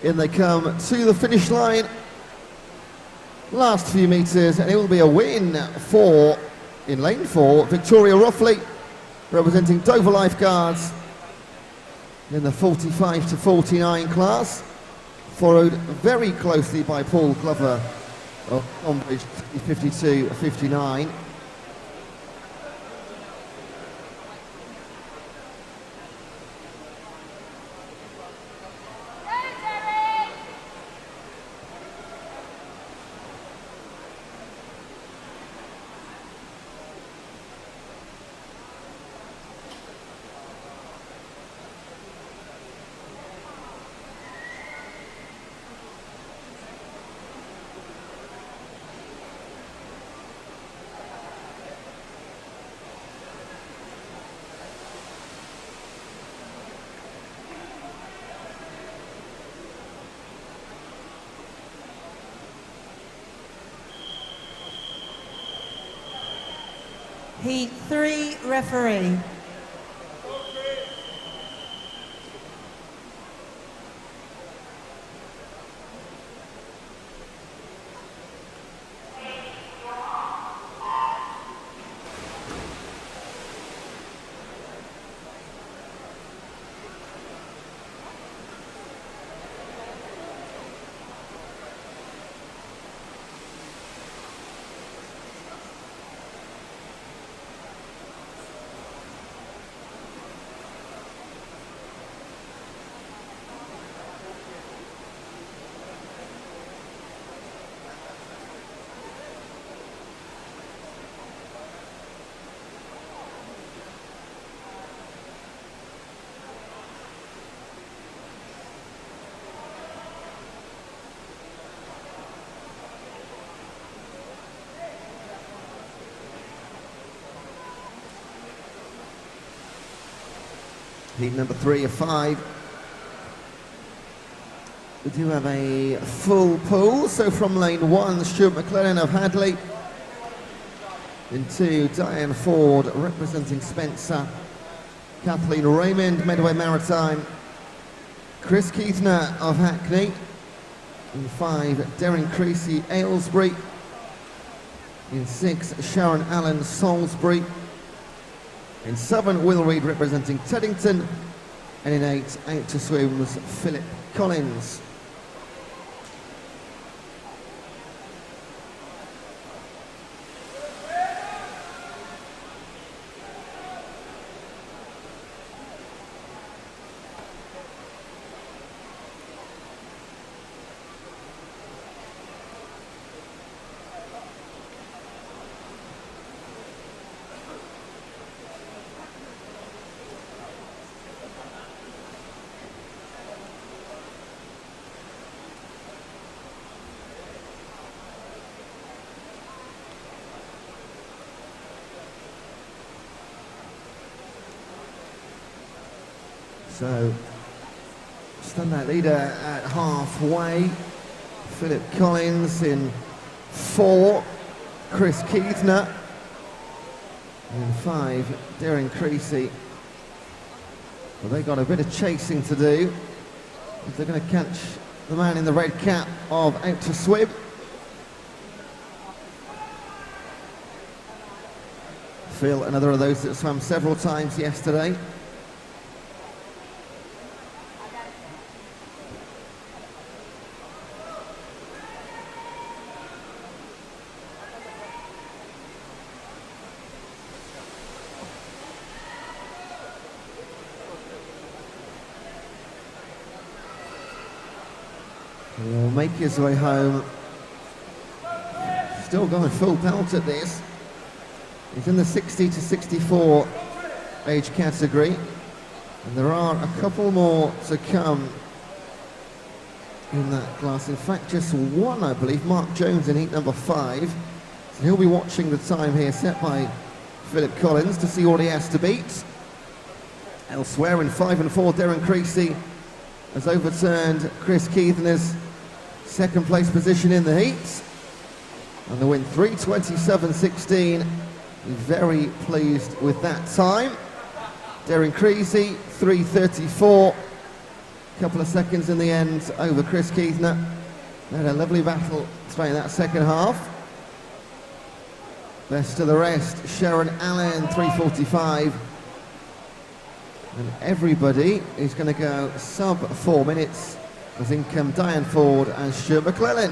In they come to the finish line. Last few metres, and it will be a win for, in lane 4, Victoria Ruffley, representing Dover Lifeguards in the 45 to 49 class, followed very closely by Paul Glover of Tonbridge, 52-59. Heat 3 referee. Heat number 3 of 5. We do have a full pool, so from lane 1, Stuart McLennan of Hadley. In 2, Diane Ford representing Spencer. Kathleen Raymond, Medway Maritime. Chris Keithner of Hackney. In 5, Darren Creasy, Aylesbury. In 6, Sharon Allen, Salisbury. In 7, Will Reed representing Teddington. And in 8, Out to Swim's Philip Collins. So, standout leader at halfway, Philip Collins in 4, Chris Keithner. In 5, Darren Creasy. Well, they got a bit of chasing to do if they're going to catch the man in the red cap of Out to Swim. Phil, another of those that swam several times yesterday. He'll make his way home. Still going full pelt at this. He's in the 60 to 64 age category. And there are a couple more to come in that class. In fact, just one, I believe, Mark Jones in heat number 5. So he'll be watching the time here set by Philip Collins to see what he has to beat. Elsewhere in 5 and 4, Darren Creasy has overturned Chris Keithner's second place position in the heats. And the win 3:27.16. Very pleased with that time. Darren Creasy, 3:34. Couple of seconds in the end over Chris Keithner. They had a lovely battle throughout that second half. Best of the rest, Sharon Allen, 3:45. And everybody is going to go sub 4 minutes. As in come Diane Ford and Stuart McLennan.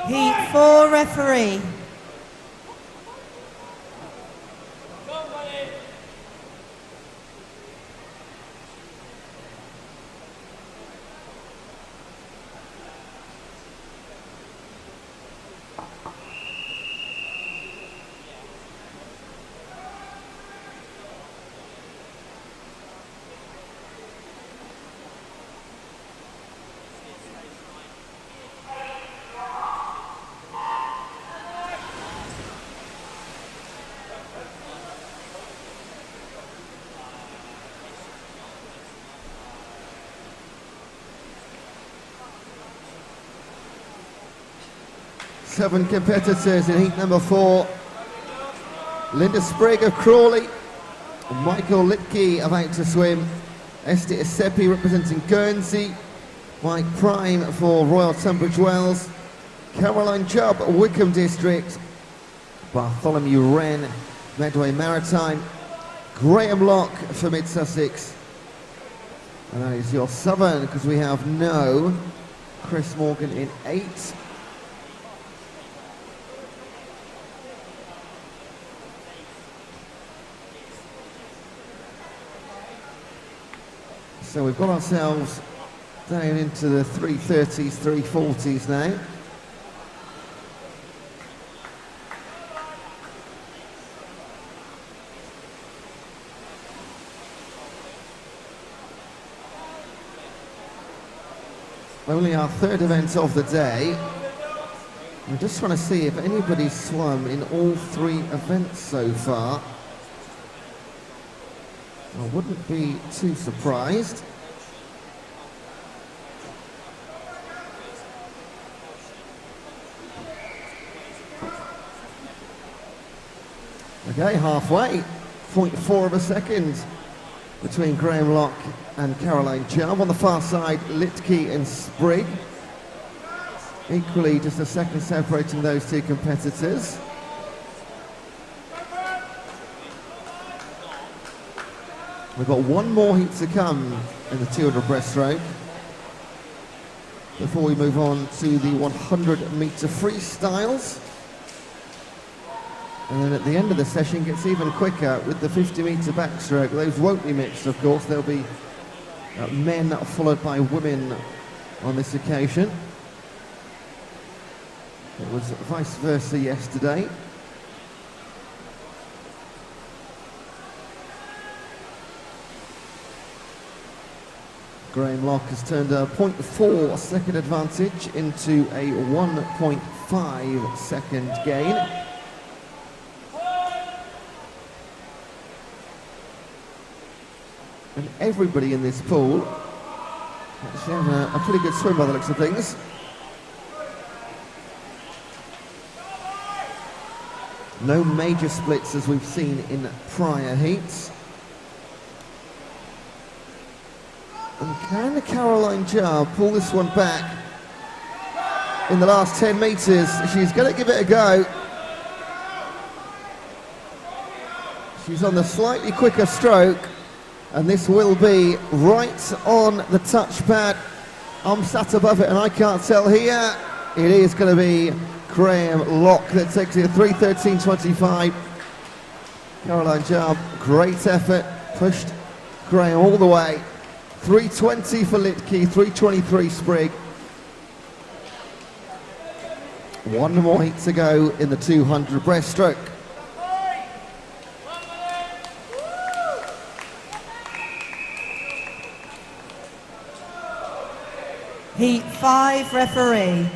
Heat 4 referee. Seven competitors in heat number 4. Linda Sprigg of Crawley, Michael Lipke of Out to Swim, Esther Isepi representing Guernsey, Mike Prime for Royal Tunbridge Wells, Caroline Chubb, Wickham District, Bartholomew Wren, Medway Maritime, Graham Locke for Mid Sussex. And that is your Southern, because we have no Chris Morgan in 8. So we've got ourselves down into the 330s, 340s now. only our third event of the day. I'm just trying to see if anybody's swum in all 3 events so far. I wouldn't be too surprised. Okay, halfway, 0.4 of a second between Graham Locke and Caroline Chubb. On the far side, Litke and Sprigg. Equally, just a second separating those 2 competitors. We've got 1 more heat to come in the 200 breaststroke before we move on to the 100-meter freestyles. And then at the end of the session gets even quicker with the 50-meter backstroke. Those won't be mixed, of course. There'll be men followed by women on this occasion. It was vice versa yesterday. Graham Locke has turned a 0.4 second advantage into a 1.5 second gain. And everybody in this pool actually have a pretty good swim by the looks of things. No major splits as we've seen in prior heats. And can Caroline Chubb pull this one back in the last 10 metres? She's going to give it a go. She's on the slightly quicker stroke, and this will be right on the touchpad. I'm sat above it and I can't tell here. It is going to be Graham Locke that takes it 3:13.25. Caroline Chubb, great effort, pushed Graham all the way. 3:20 for Litke, 3:23 Sprigg. 1 more heat to go in the 200 breaststroke. Heat 5 referee.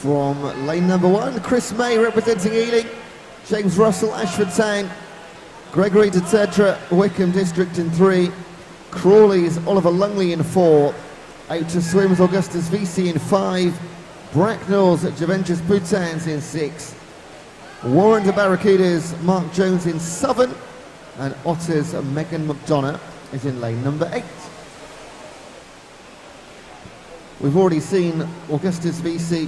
From lane number 1, Chris May representing Ealing, James Russell, Ashford Town, Gregory de Tetra, Wickham District in 3, Crawley's Oliver Lungley in 4, out to swims Augustus VC in 5, Bracknell's Juventus Boutans in 6, Warren de Barracudas, Mark Jones in 7, and Otter's Megan McDonough is in lane number 8. We've already seen Augustus VC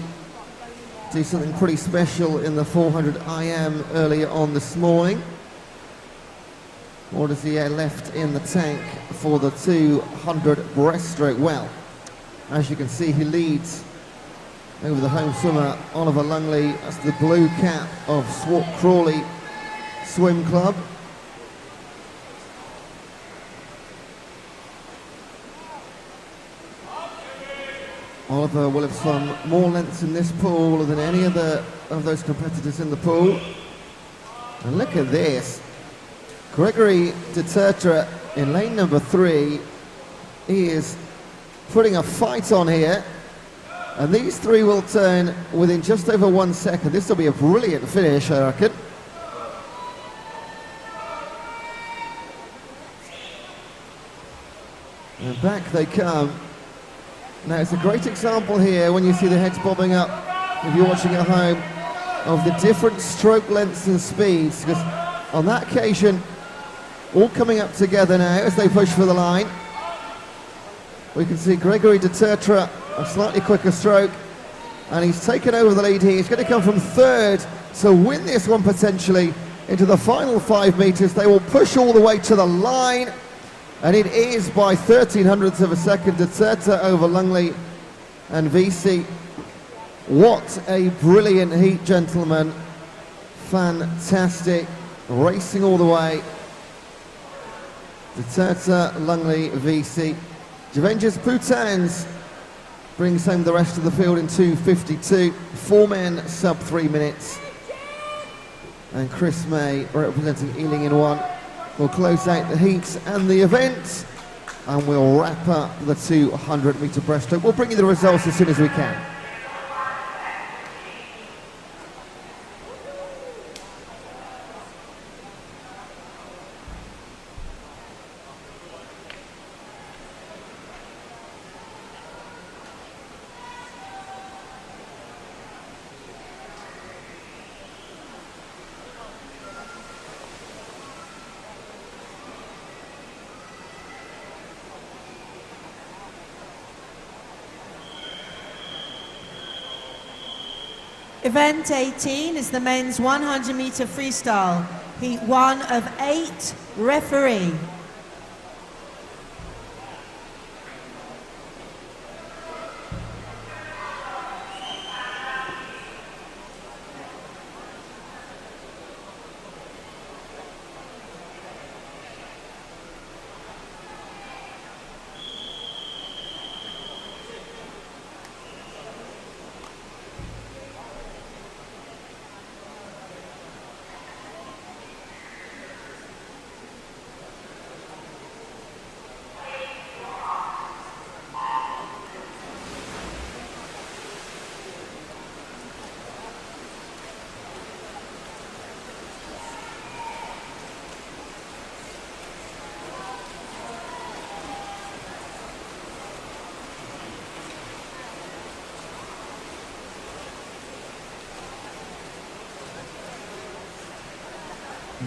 do something pretty special in the 400 IM earlier on this morning. What does he have left in the tank for the 200 breaststroke? Well, as you can see, he leads over the home swimmer Oliver Lungley. That's the blue cap of Crawley Swim Club. Oliver will have swum more lengths in this pool than any other of those competitors in the pool. And look at this. Gregory de Tetra in lane number 3. He is putting a fight on here. And these 3 will turn within just over 1 second. This will be a brilliant finish, I reckon. And back they come. Now it's a great example here when you see the heads bobbing up, if you're watching at home, of the different stroke lengths and speeds, because on that occasion, all coming up together now as they push for the line. We can see Gregory Duterte, a slightly quicker stroke, and he's taken over the lead here. He's going to come from third to win this one potentially into the final 5 meters. They will push all the way to the line, and it is by 1300ths of a second, Duterte over Lungley and VC. What a brilliant heat, gentlemen. Fantastic, racing all the way. Duterte, Lungley, VC. Javenjas Putans brings home the rest of the field in 2:52. 4 men, sub 3 minutes. And Chris May, representing Ealing in 1, will close out the heats and the event. And we'll wrap up the 200-meter breaststroke. We'll bring you the results as soon as we can. Event 18 is the men's 100-meter freestyle, heat 1 of 8, referee.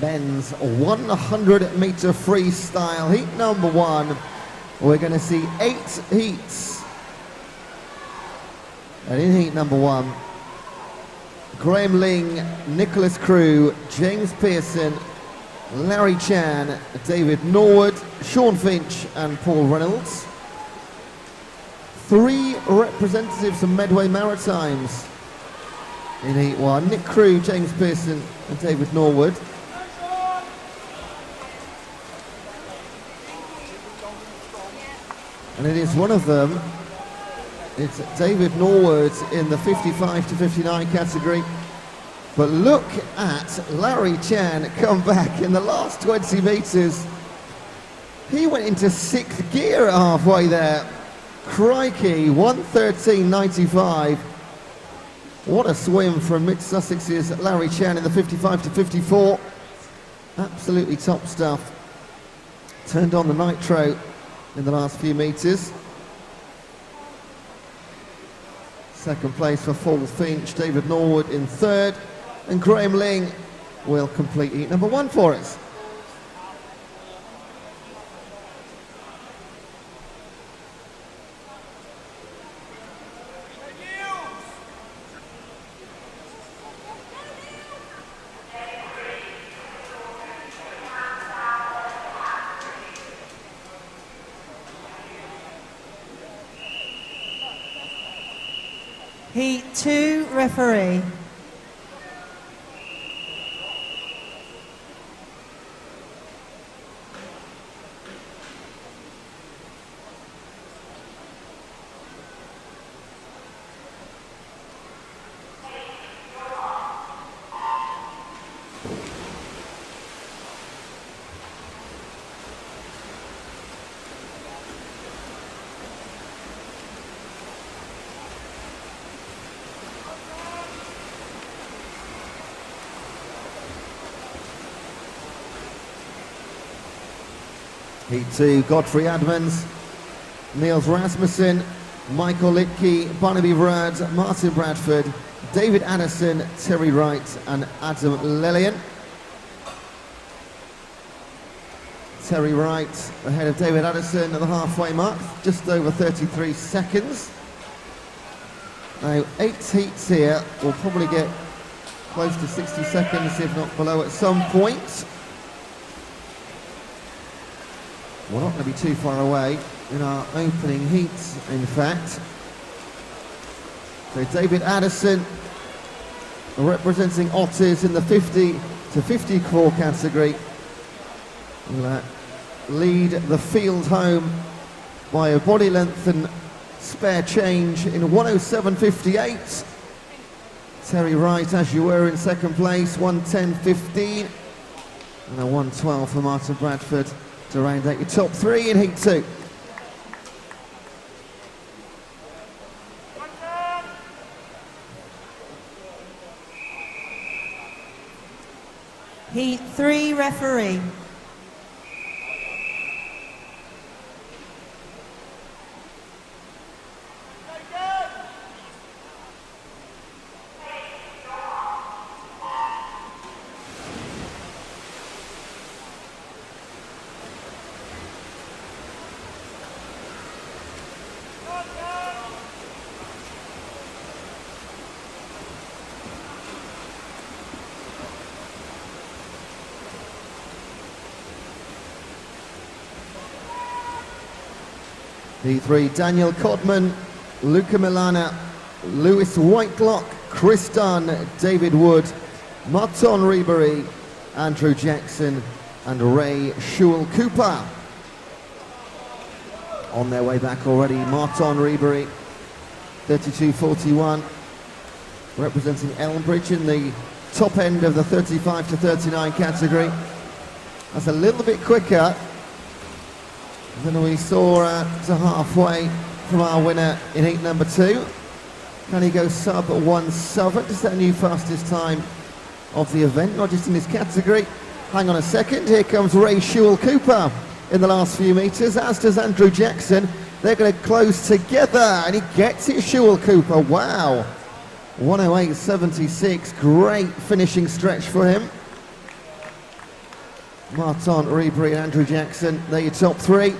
Men's 100-meter freestyle, heat number 1. We're going to see 8 heats. And in heat number 1, Graham Ling, Nicholas Crew, James Pearson, Larry Chan, David Norwood, Sean Finch and Paul Reynolds. 3 representatives from Medway Maritimes in heat 1, Nick Crew, James Pearson and David Norwood. And it is one of them, it's David Norwood in the 55 to 59 category. But look at Larry Chan come back in the last 20 meters. He went into 6th gear halfway there. Crikey, 1:13.95. What a swim from Mid-Sussex's Larry Chan in the 55 to 54. Absolutely top stuff. Turned on the nitro in the last few meters. Second place for Paul Finch, David Norwood in 3rd, and Graham Ling will complete heat number 1 for us. Heat 2, referee. Heat 2, Godfrey Admans, Niels Rasmussen, Michael Lipke, Barnaby Brad, Martin Bradford, David Addison, Terry Wright and Adam Lillian. Terry Wright ahead of David Addison at the halfway mark, just over 33 seconds. Now 8 heats here, we'll probably get close to 60 seconds, if not below at some point. We're not going to be too far away in our opening heats, in fact. So David Addison representing Otters in the 50 to 54 category. Will lead the field home by a body length and spare change in 107.58. Terry Wright, as you were, in second place, 110.15. And a 112 for Martin Bradford to round out your top 3 in Heat 2. Heat 3 referee. The 3, Daniel Codman, Luca Milana, Lewis Whitelock, Chris Dunn, David Wood, Martin Rebery, Andrew Jackson and Ray Shewell Cooper. On their way back already, Martin Rebery, 32.41, representing Elmbridge in the top end of the 35 to 39 category. That's a little bit quicker than we saw to halfway from our winner in heat number 2. Can he go sub 1:07? Is that a new fastest time of the event, not just in this category? Hang on a second, here comes Ray Shewell Cooper in the last few metres, as does Andrew Jackson. They're going to close together, and he gets it, Shewell Cooper. Wow, 108.76, great finishing stretch for him. Martin Rebery and Andrew Jackson, they're your top 3.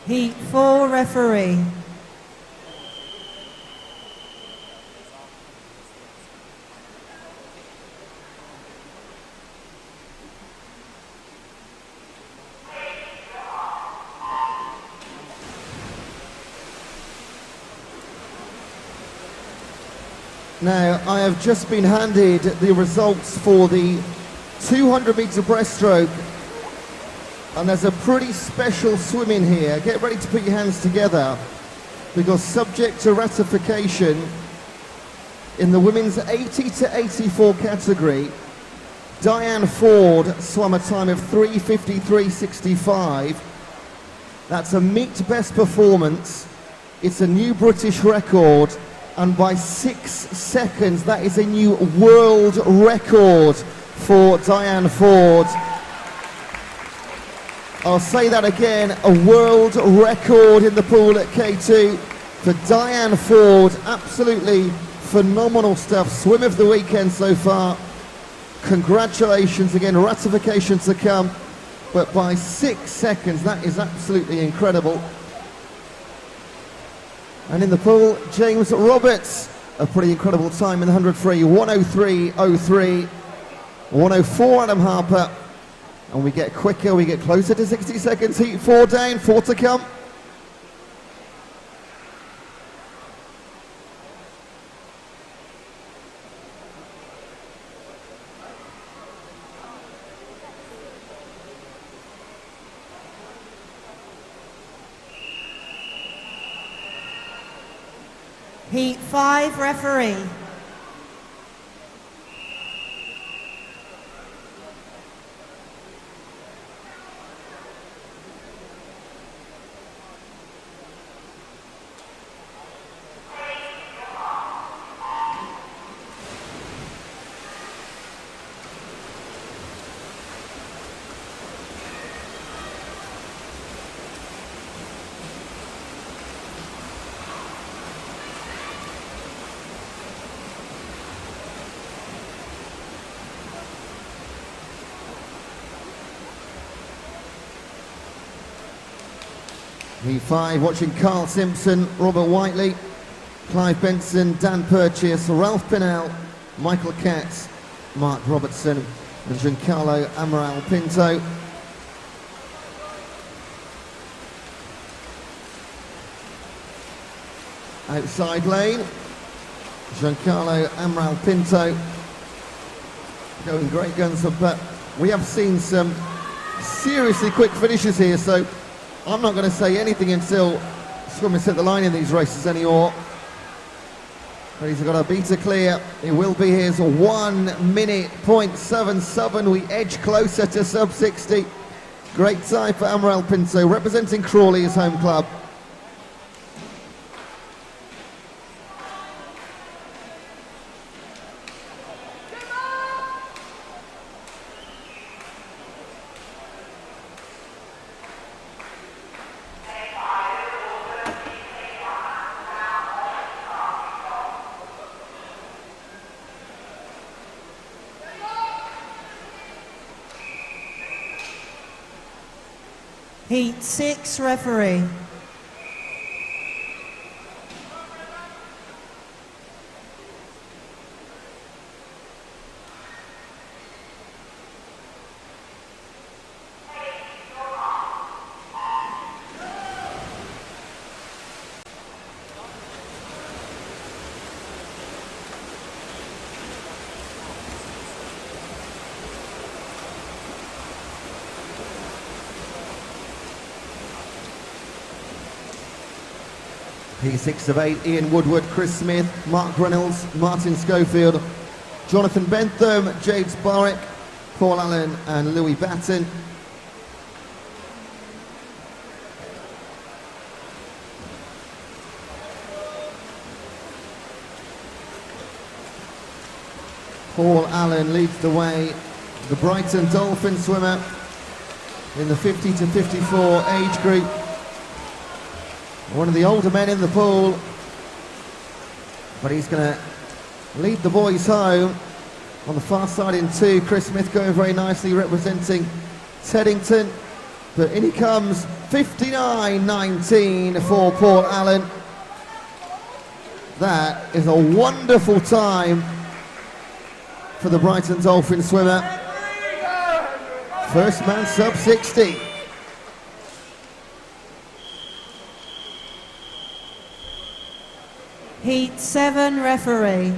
Heat 4 referee. Now, I have just been handed the results for the 200-metre breaststroke, and there's a pretty special swim in here. Get ready to put your hands together, because subject to ratification, in the women's 80 to 84 category, Diane Ford swam a time of 3:53.65. That's a meet best performance. It's a new British record. And by 6 seconds, that is a new world record for Diane Ford. I'll say that again, a world record in the pool at K2 for Diane Ford. Absolutely phenomenal stuff. Swim of the weekend so far. Congratulations again, ratification to come. But by 6 seconds, that is absolutely incredible. And in the pool, James Roberts, a pretty incredible time in the 100 free, 103.03, 104 Adam Harper, and we get quicker, we get closer to 60 seconds, heat 4 down, 4 to come. Heat 5 referee. Heat 5, watching Carl Simpson, Robert Whiteley, Clive Benson, Dan Purchase, Ralph Pinnell, Michael Katz, Mark Robertson, and Giancarlo Amaral Pinto. Outside lane, Giancarlo Amaral Pinto going great guns, but we have seen some seriously quick finishes here, so I'm not going to say anything until swimmers hit the line in these races anymore. But he's got a beater clear. It will be his 1 minute .77. We edge closer to sub 60. Great time for Amaral Pinto, representing Crawley, his home club. Heat 6 referee. P6 of 8, Ian Woodward, Chris Smith, Mark Reynolds, Martin Schofield, Jonathan Bentham, James Barrick, Paul Allen and Louis Batten. Paul Allen leads the way, the Brighton Dolphin swimmer in the 50 to 54 age group. One of the older men in the pool, but he's going to lead the boys home. On the far side in 2, Chris Smith going very nicely, representing Teddington. But in he comes, 59.19 for Paul Allen. That is a wonderful time for the Brighton Dolphin swimmer. First man sub 60. Heat 7 referee.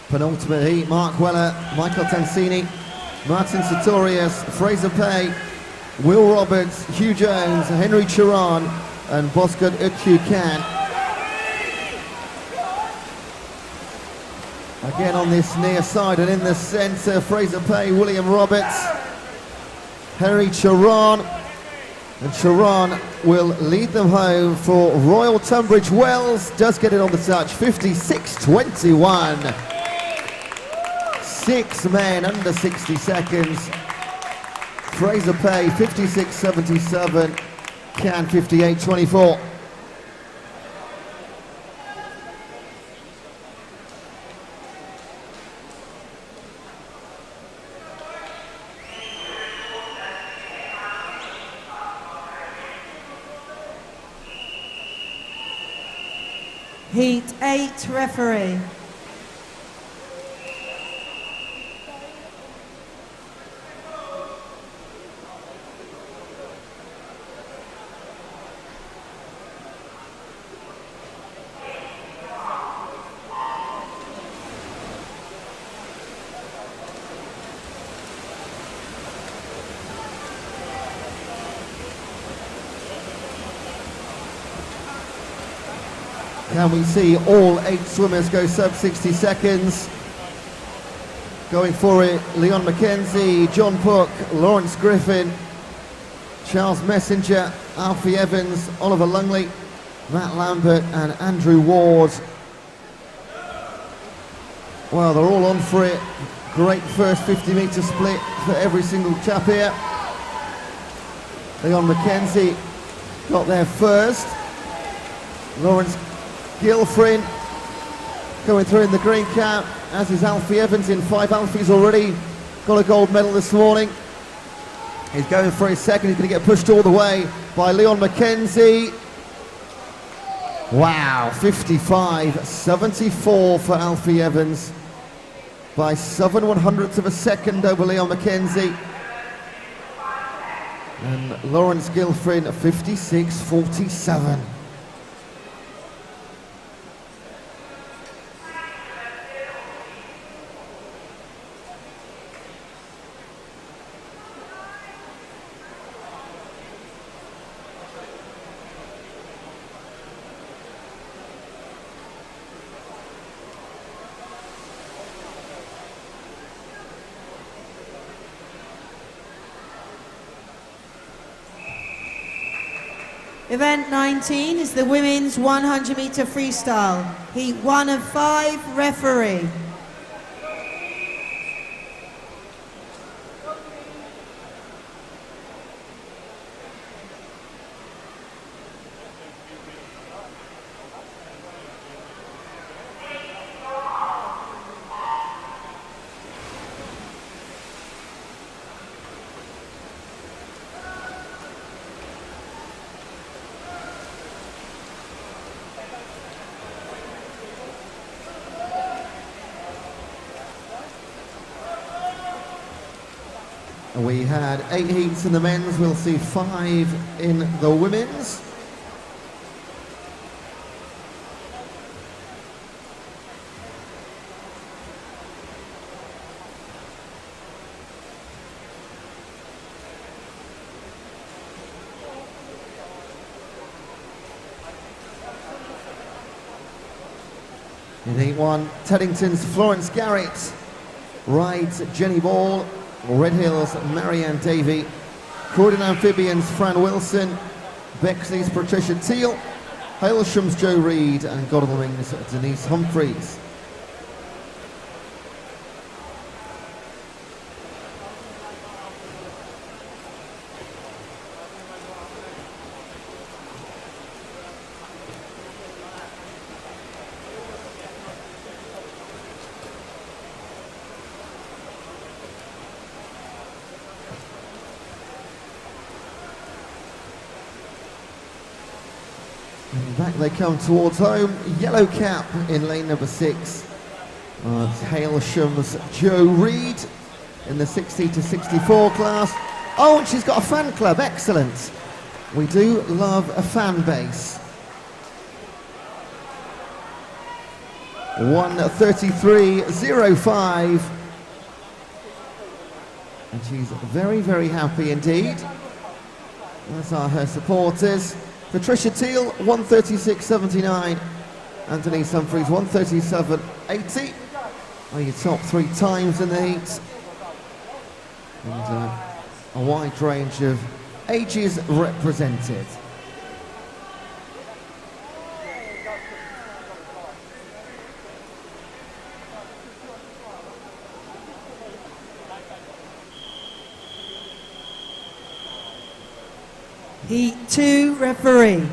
Penultimate heat, Mark Weller, Michael Tansini, Martin Sartorius, Fraser Pay, Will Roberts, Hugh Jones, Henry Chiron and Boscott Utchukan. Again on this near side and in the centre, Fraser Pay, William Roberts, Henry Chiron, and Chiron will lead them home for Royal Tunbridge Wells. Does get it on the touch, 56.21. 6 men under 60 seconds. Fraser Pay 56.77, Can 58.24. Heat 8 referee. Can we see all 8 swimmers go sub 60 seconds? Going for it, Leon McKenzie, John Puck, Lawrence Griffin, Charles Messenger, Alfie Evans, Oliver Lungley, Matt Lambert and Andrew Ward. Well, they're all on for it. Great first 50-metre split for every single chap here. Leon McKenzie got there first. Lawrence Gilfrin going through in the green cap, as is Alfie Evans in 5 Alfies already. Got a gold medal this morning. He's going for his second. He's going to get pushed all the way by Leon McKenzie. Wow, 55.74 for Alfie Evans by 7/100ths of a second over Leon McKenzie. And Lawrence Gilfrin 56.47. Event 19 is the women's 100-metre freestyle. Heat 1 of 5, referee. We had 8 heats in the men's, we'll see 5 in the women's. In heat 1, Teddington's Florence Garrett rides Jenny Ball. Red Hills, Marianne Davey, Croydon Amphibians, Fran Wilson, Bexley's Patricia Teal, Hailsham's Joe Reed, and Godalming's Denise Humphreys. And back they come towards home. Yellow cap in lane number 6. Hailsham's Joe Reed in the 60 to 64 class. Oh, and she's got a fan club. Excellent. We do love a fan base. 1:33.05. And she's very, very happy indeed. Those are her supporters. Patricia Teal, 1:36.79. And Denise Humphreys, 1:37.80. Are your top 3 times in the heat. And a wide range of ages represented. Heat 2, referee.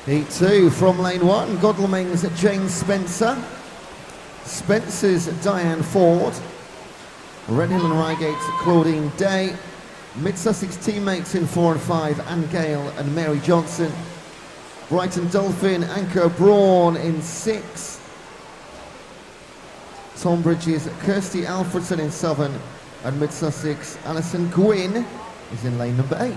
Heat 2 from lane 1, Godalming's Jane Spencer, Spencer's Diane Ford, Redhill and Reigate's Claudine Day, Mid-Sussex teammates in 4 and 5, Anne Gale and Mary Johnson, Brighton Dolphin, Anchor Braun in 6. Tonbridge's Kirsty Alfredson in 7. And Mid-Sussex, Alison Gwynn is in lane number 8.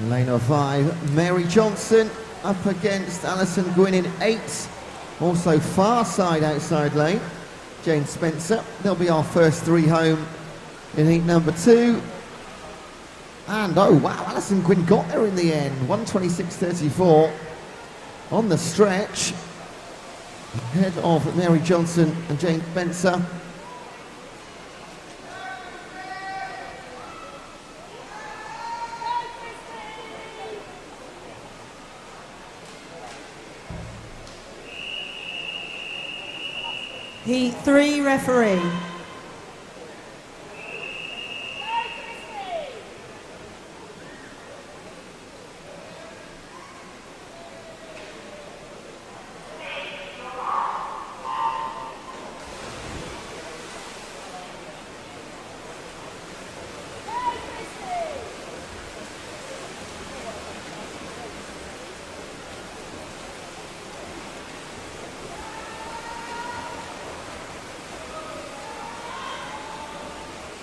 Lane of 5, Mary Johnson up against Alison Gwynn in 8. Also far side outside lane, Jane Spencer. They'll be our first 3 home in heat number 2. And oh wow, Alison Gwynn got there in the end, 1:26.34 on the stretch. Ahead of Mary Johnson and Jane Spencer. Heat 3 referee.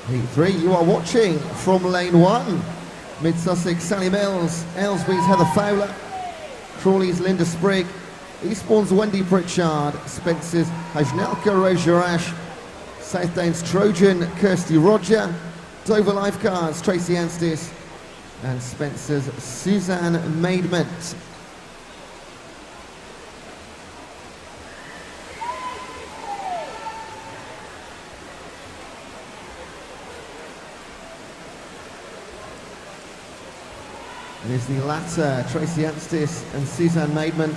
Heat 3, you are watching from lane 1. Mid-Sussex, Sally Mills, Aylesbury's Heather Fowler, Crawley's Linda Sprigg, Eastbourne's Wendy Pritchard, Spencer's Hajnalka Rojarash, South Downs Trojan, Kirsty Roger, Dover Lifeguards, Tracy Anstis, and Spencer's Suzanne Maidment. It is the latter, Tracy Anstis and Suzanne Maidment,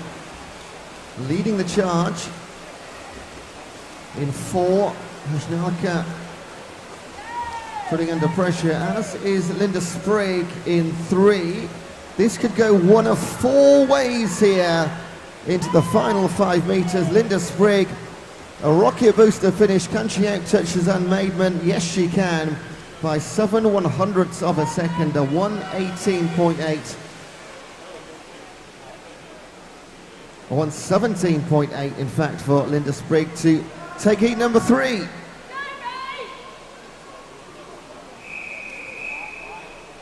leading the charge. In 4, Hajnalka putting under pressure, as is Linda Sprigg in 3. This could go one of 4 ways here into the final 5 metres. Linda Sprigg, a rocket booster finish. Can she out-touch Suzanne Maidment? Yes, she can. By 7/100ths of a second, a 1:18.8. 1:17.8 in fact for Linda Sprigg to take heat number 3.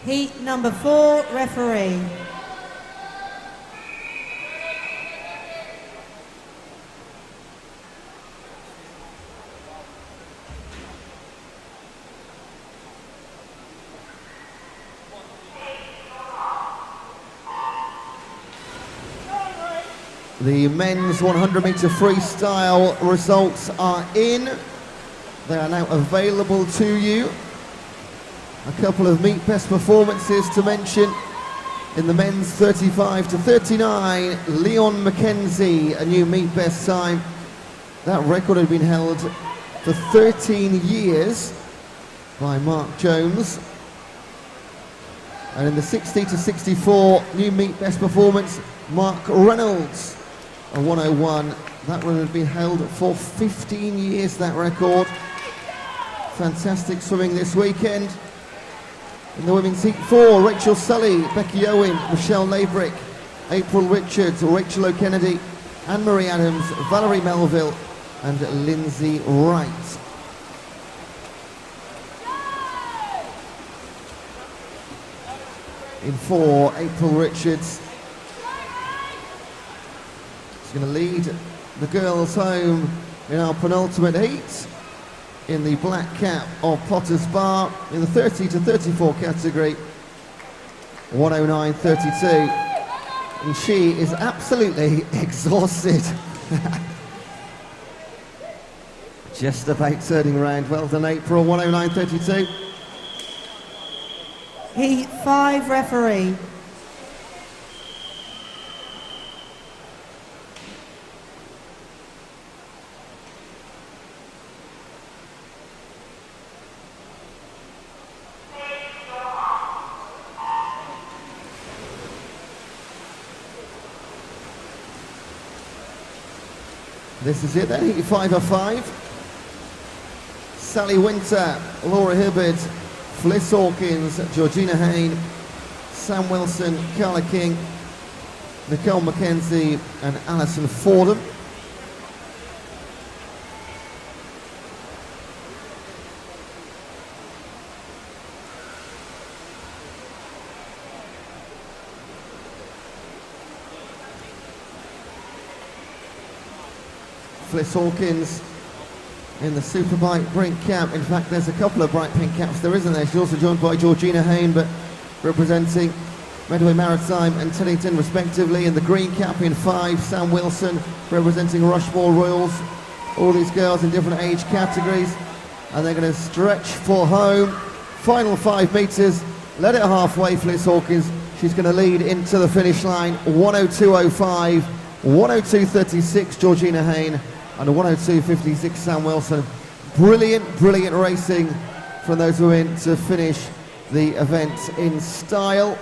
Heat number 4 referee. The men's 100-metre freestyle results are in. They are now available to you. A couple of meet best performances to mention. In the men's 35 to 39, Leon McKenzie, a new meet best time. That record had been held for 13 years by Mark Jones. And in the 60 to 64, new meet best performance, Mark Reynolds, a 1:01. That one had been held for 15 years, that record. Fantastic swimming this weekend. In the women's heat 4, Rachel Sully, Becky Owen, Michelle Laybrick, April Richards, Rachel O'Kennedy, Anne-Marie Adams, Valerie Melville, and Lindsay Wright. In 4, April Richards. She's going to lead the girls home in our penultimate heat in the black cap of Potter's Bar in the 30 to 34 category, 1:09.32. And she is absolutely exhausted. Just about turning around. Well done, April, 1:09.32. Heat 5 referee. This is it then, heat 5 of 5. Sally Winter, Laura Hibbard, Fliss Hawkins, Georgina Hayne, Sam Wilson, Carla King, Nicole McKenzie and Alison Fordham. Fliss Hawkins in the Superbike Brink cap. In fact, there's a couple of bright pink caps there, isn't there? She's also joined by Georgina Hayne, but representing Medway Maritime and Teddington respectively. In the green cap in 5, Sam Wilson representing Rushmore Royals. All these girls in different age categories, and they're going to stretch for home. Final 5 metres, let it halfway. Fliss Hawkins, she's going to lead into the finish line. 102.05, 102.36 Georgina Hayne, and 102.56 Sam Wilson. Brilliant racing from those women to finish the event in style.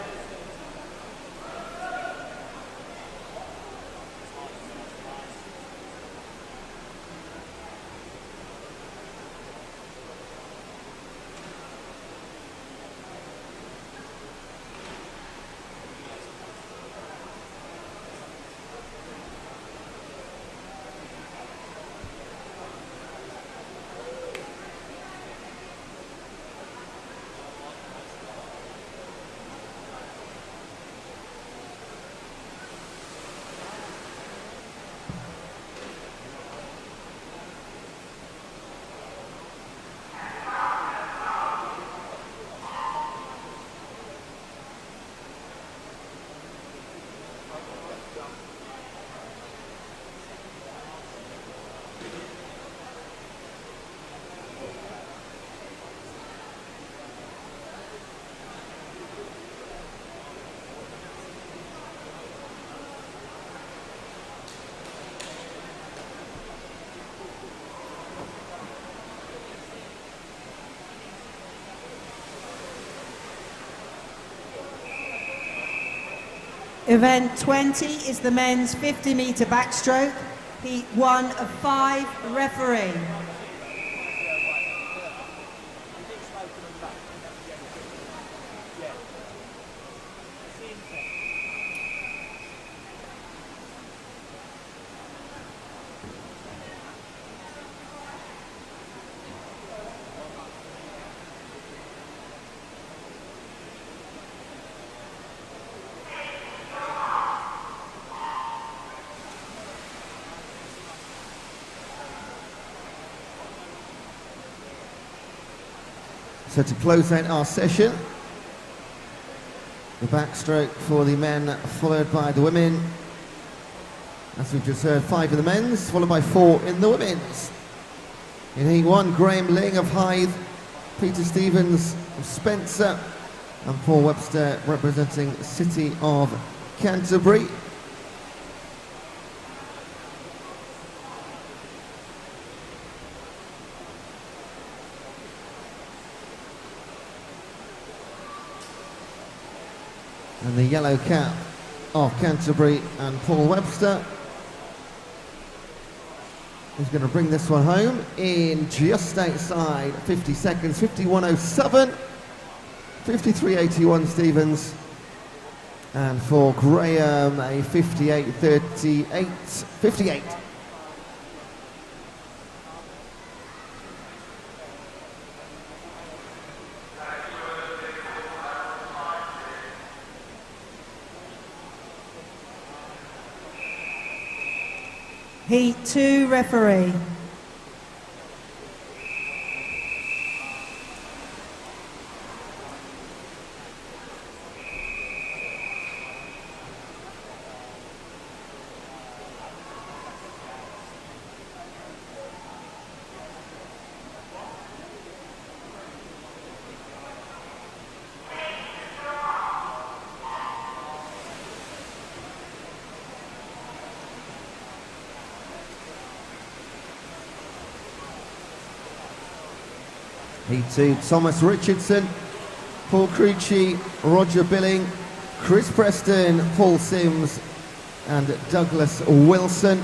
Event 20 is the men's 50-metre backstroke, heat 1 of 5, referee. So to close out our session, the backstroke for the men, followed by the women. As we've just heard, 5 in the men's, followed by 4 in the women's. In heat 1, Graham Ling of Hythe, Peter Stevens of Spencer, and Paul Webster representing City of Canterbury. And the yellow cap of Canterbury and Paul Webster is going to bring this one home in just outside 50 seconds, 51.07, 53.81 Stevens, and for Graham a 58.38, 58. Heat 2, referee. Heat 2, Thomas Richardson, Paul Crucci, Roger Billing, Chris Preston, Paul Sims and Douglas Wilson.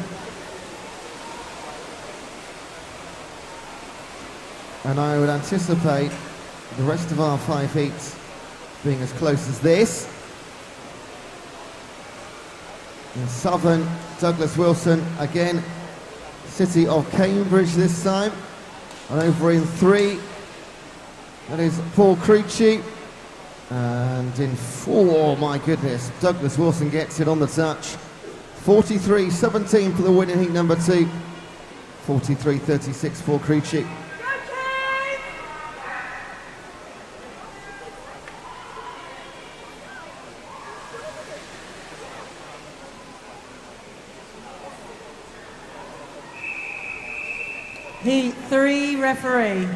And I would anticipate the rest of our 5 heats being as close as this. In Southern, Douglas Wilson, again, City of Cambridge this time. And over in 3, that is Paul Crucci. And in 4, my goodness, Douglas Wilson gets it on the touch. 43-17 for the win in heat number 2. 43-36 for Crucci. Heat 3, referee.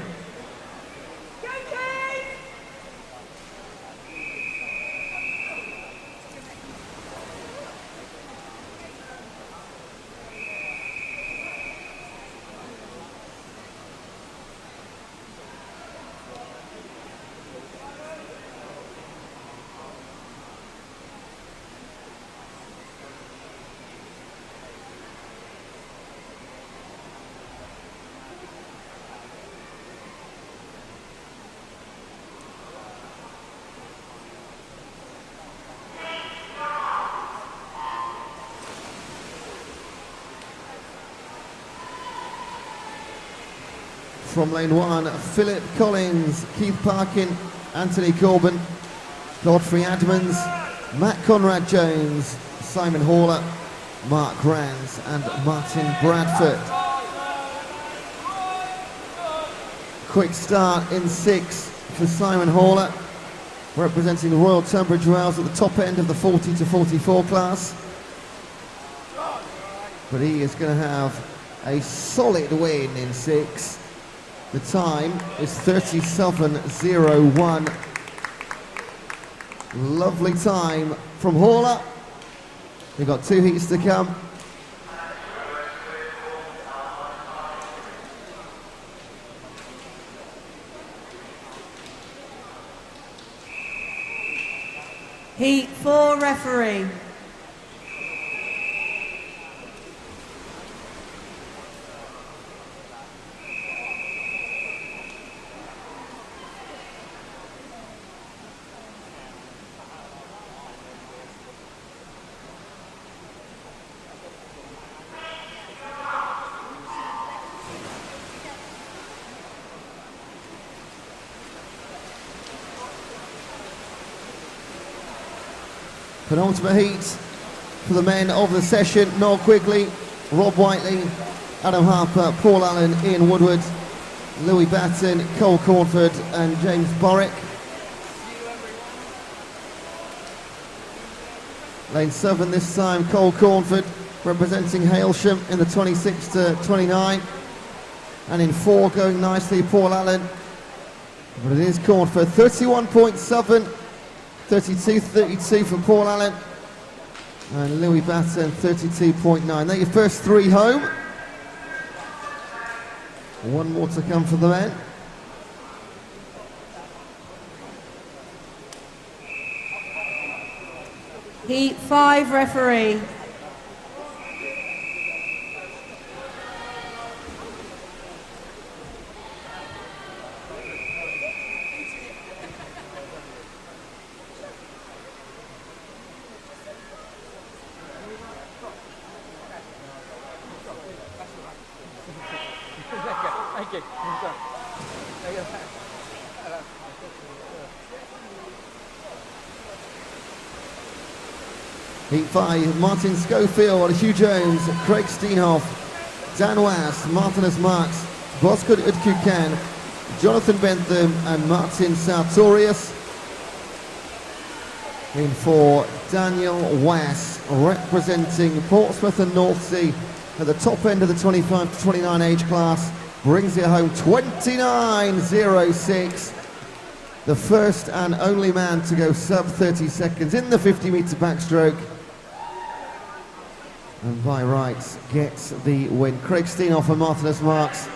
From lane 1, Philip Collins, Keith Parkin, Anthony Corbin, Godfrey Admans, Matt Conrad Jones, Simon Haller, Mark Rands and Martin Bradford. Quick start in 6 for Simon Haller, representing the Royal Tunbridge Wells at the top end of the 40 to 44 class. But he is going to have a solid win in 6. The time is 37.01. Lovely time from Haller. We've got 2 heats to come. Heat 4, referee. Penultimate heat for the men of the session: Noel Quigley, Rob Whiteley, Adam Harper, Paul Allen, Ian Woodward, Louis Batten, Cole Cornford and James Borrick. Lane 7 this time, Cole Cornford representing Hailsham in the 26 to 29. And in 4, going nicely, Paul Allen. But it is Cornford, 31.7. 32-32 for Paul Allen and Louis Batten, 32.9. They're your first 3 home. 1 more to come for the men. Heat 5, referee. Heat 5, Martin Schofield, Hugh Jones, Craig Steenhoff, Dan West, Martinus Marks, Bosco Udkukan, Jonathan Bentham and Martin Sartorius. In 4, Daniel West, representing Portsmouth and North Sea at the top end of the 25 to 29 age class, brings it home 29.06. The first and only man to go sub 30 seconds in the 50-meter backstroke. And by rights gets the win. Craig Steenhoff and Martinus Marks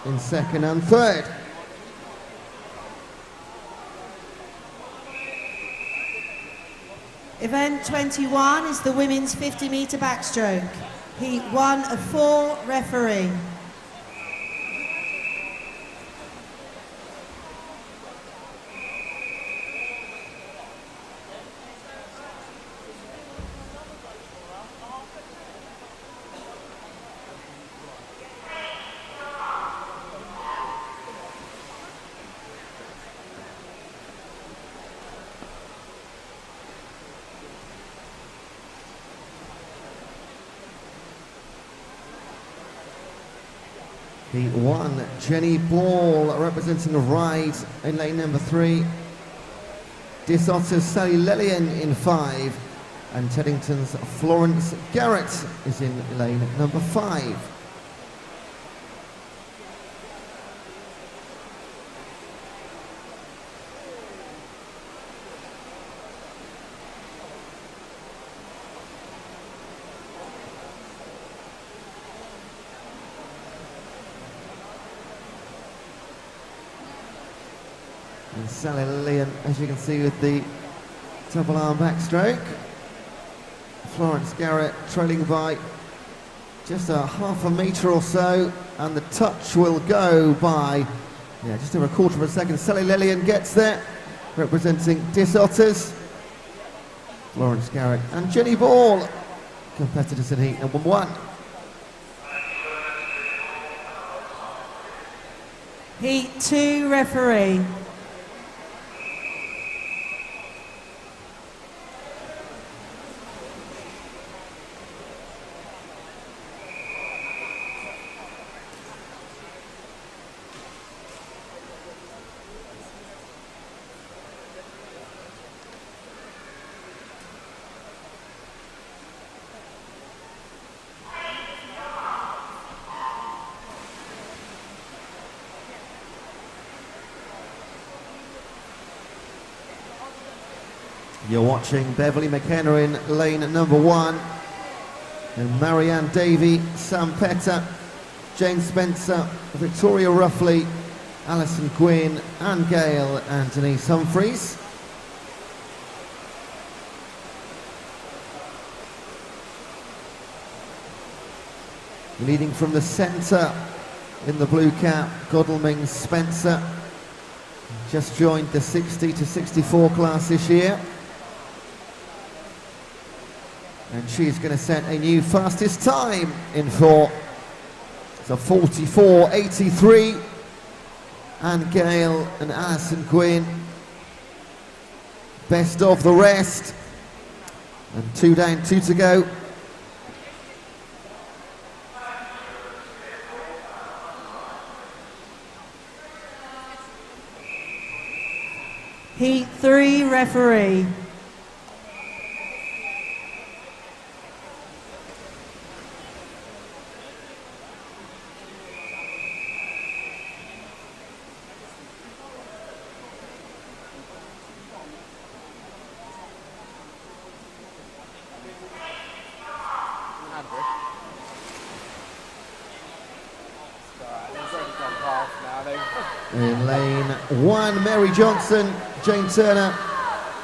in 2nd and 3rd. Event 21 is the women's 50-meter backstroke. Heat 1 of 4, referee. The 1, Jenny Ball, representing a ride in lane number 3. Disotter's Sally Lillian in 5. And Teddington's Florence Garrett is in lane number 5. And Sally Lillian, as you can see, with the double arm backstroke. Florence Garrett trailing by just a half a metre or so, and the touch will go by, just over a quarter of a second. Sally Lillian gets there, representing Disotters. Florence Garrett and Jenny Ball, competitors in heat number 1. Heat 2 referee. You're watching Beverly McKenna in lane number 1, and Marianne Davey, Sam Petter, Jane Spencer, Victoria Ruffley, Alison Gwynn, Anne Gale and Denise Humphreys. Leading from the centre in the blue cap, Godalming Spencer, just joined the 60 to 64 class this year. And she's going to set a new fastest time in 4. It's a 44.83. Anne Gale and Alison Gwynn, best of the rest. And 2 down, 2 to go. Heat 3 referee. In lane 1, Mary Johnson, Jane Turner,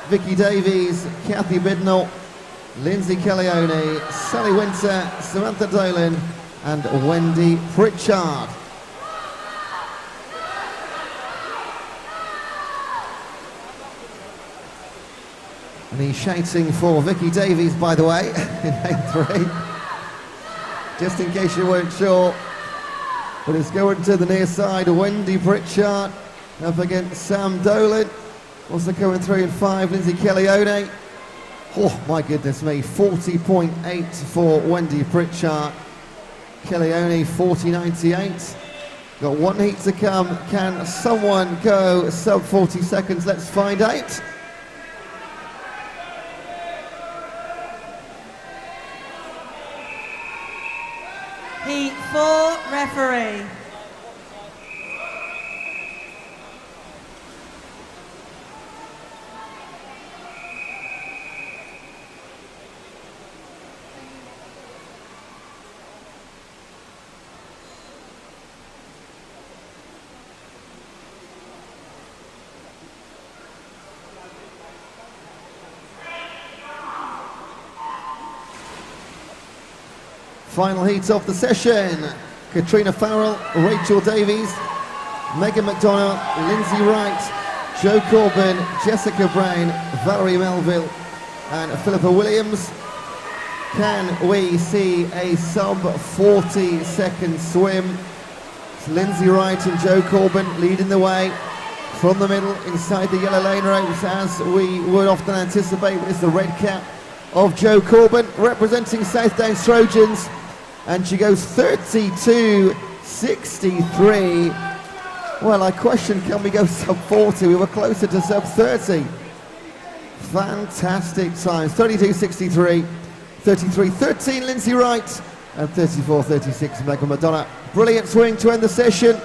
Vicky Davies, Kathy Bidnell, Lindsay Kellyone, Sally Winter, Samantha Dolan and Wendy Pritchard. And he's shouting for Vicky Davies, by the way, in lane 3. Just in case you weren't sure. But it's going to the near side. Wendy Pritchard up against Sam Dolan. Also coming through in 5, Lindsay Kellyone. Oh my goodness me, 40.8 for Wendy Pritchard. Kellyone 40.98. Got 1 heat to come. Can someone go sub 40 seconds? Let's find out. Heat 4 referee. Final heat of the session. Katrina Farrell, Rachel Davies, Megan McDonough, Lindsay Wright, Jo Corbin, Jessica Brown, Valerie Melville and Philippa Williams. Can we see a sub 40 second swim? It's Lindsay Wright and Jo Corbin leading the way from the middle inside the yellow lane ropes, as we would often anticipate. It's the red cap of Jo Corbin representing South Downs Trojans. And she goes 32 32.63. Well, I question, can we go sub 40? We were closer to sub 30. Fantastic times. 32.63, 33.13 Lindsay Wright, and 34.36 Megan Madonna. Brilliant swing to end the session.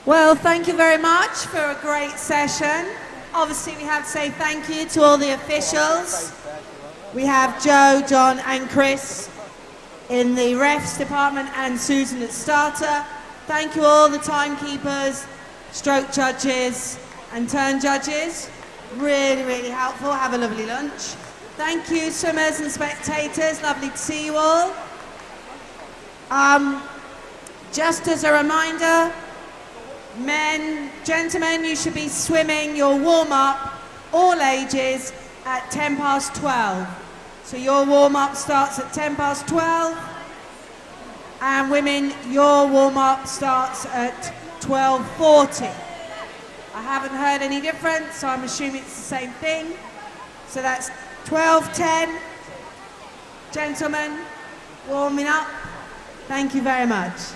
Well, thank you very much for a great session. Obviously, we have to say thank you to all the officials. We have Joe, John and Chris in the refs department and Susan at starter. Thank you all the timekeepers, stroke judges and turn judges. Really, really helpful. Have a lovely lunch. Thank you, swimmers and spectators. Lovely to see you all. Just as a reminder, men, gentlemen, you should be swimming your warm-up, all ages, at 10 past 12. So your warm-up starts at 10 past 12, and women, your warm-up starts at 12:40. I haven't heard any difference, so I'm assuming it's the same thing. So that's 12:10, gentlemen, warming up. Thank you very much.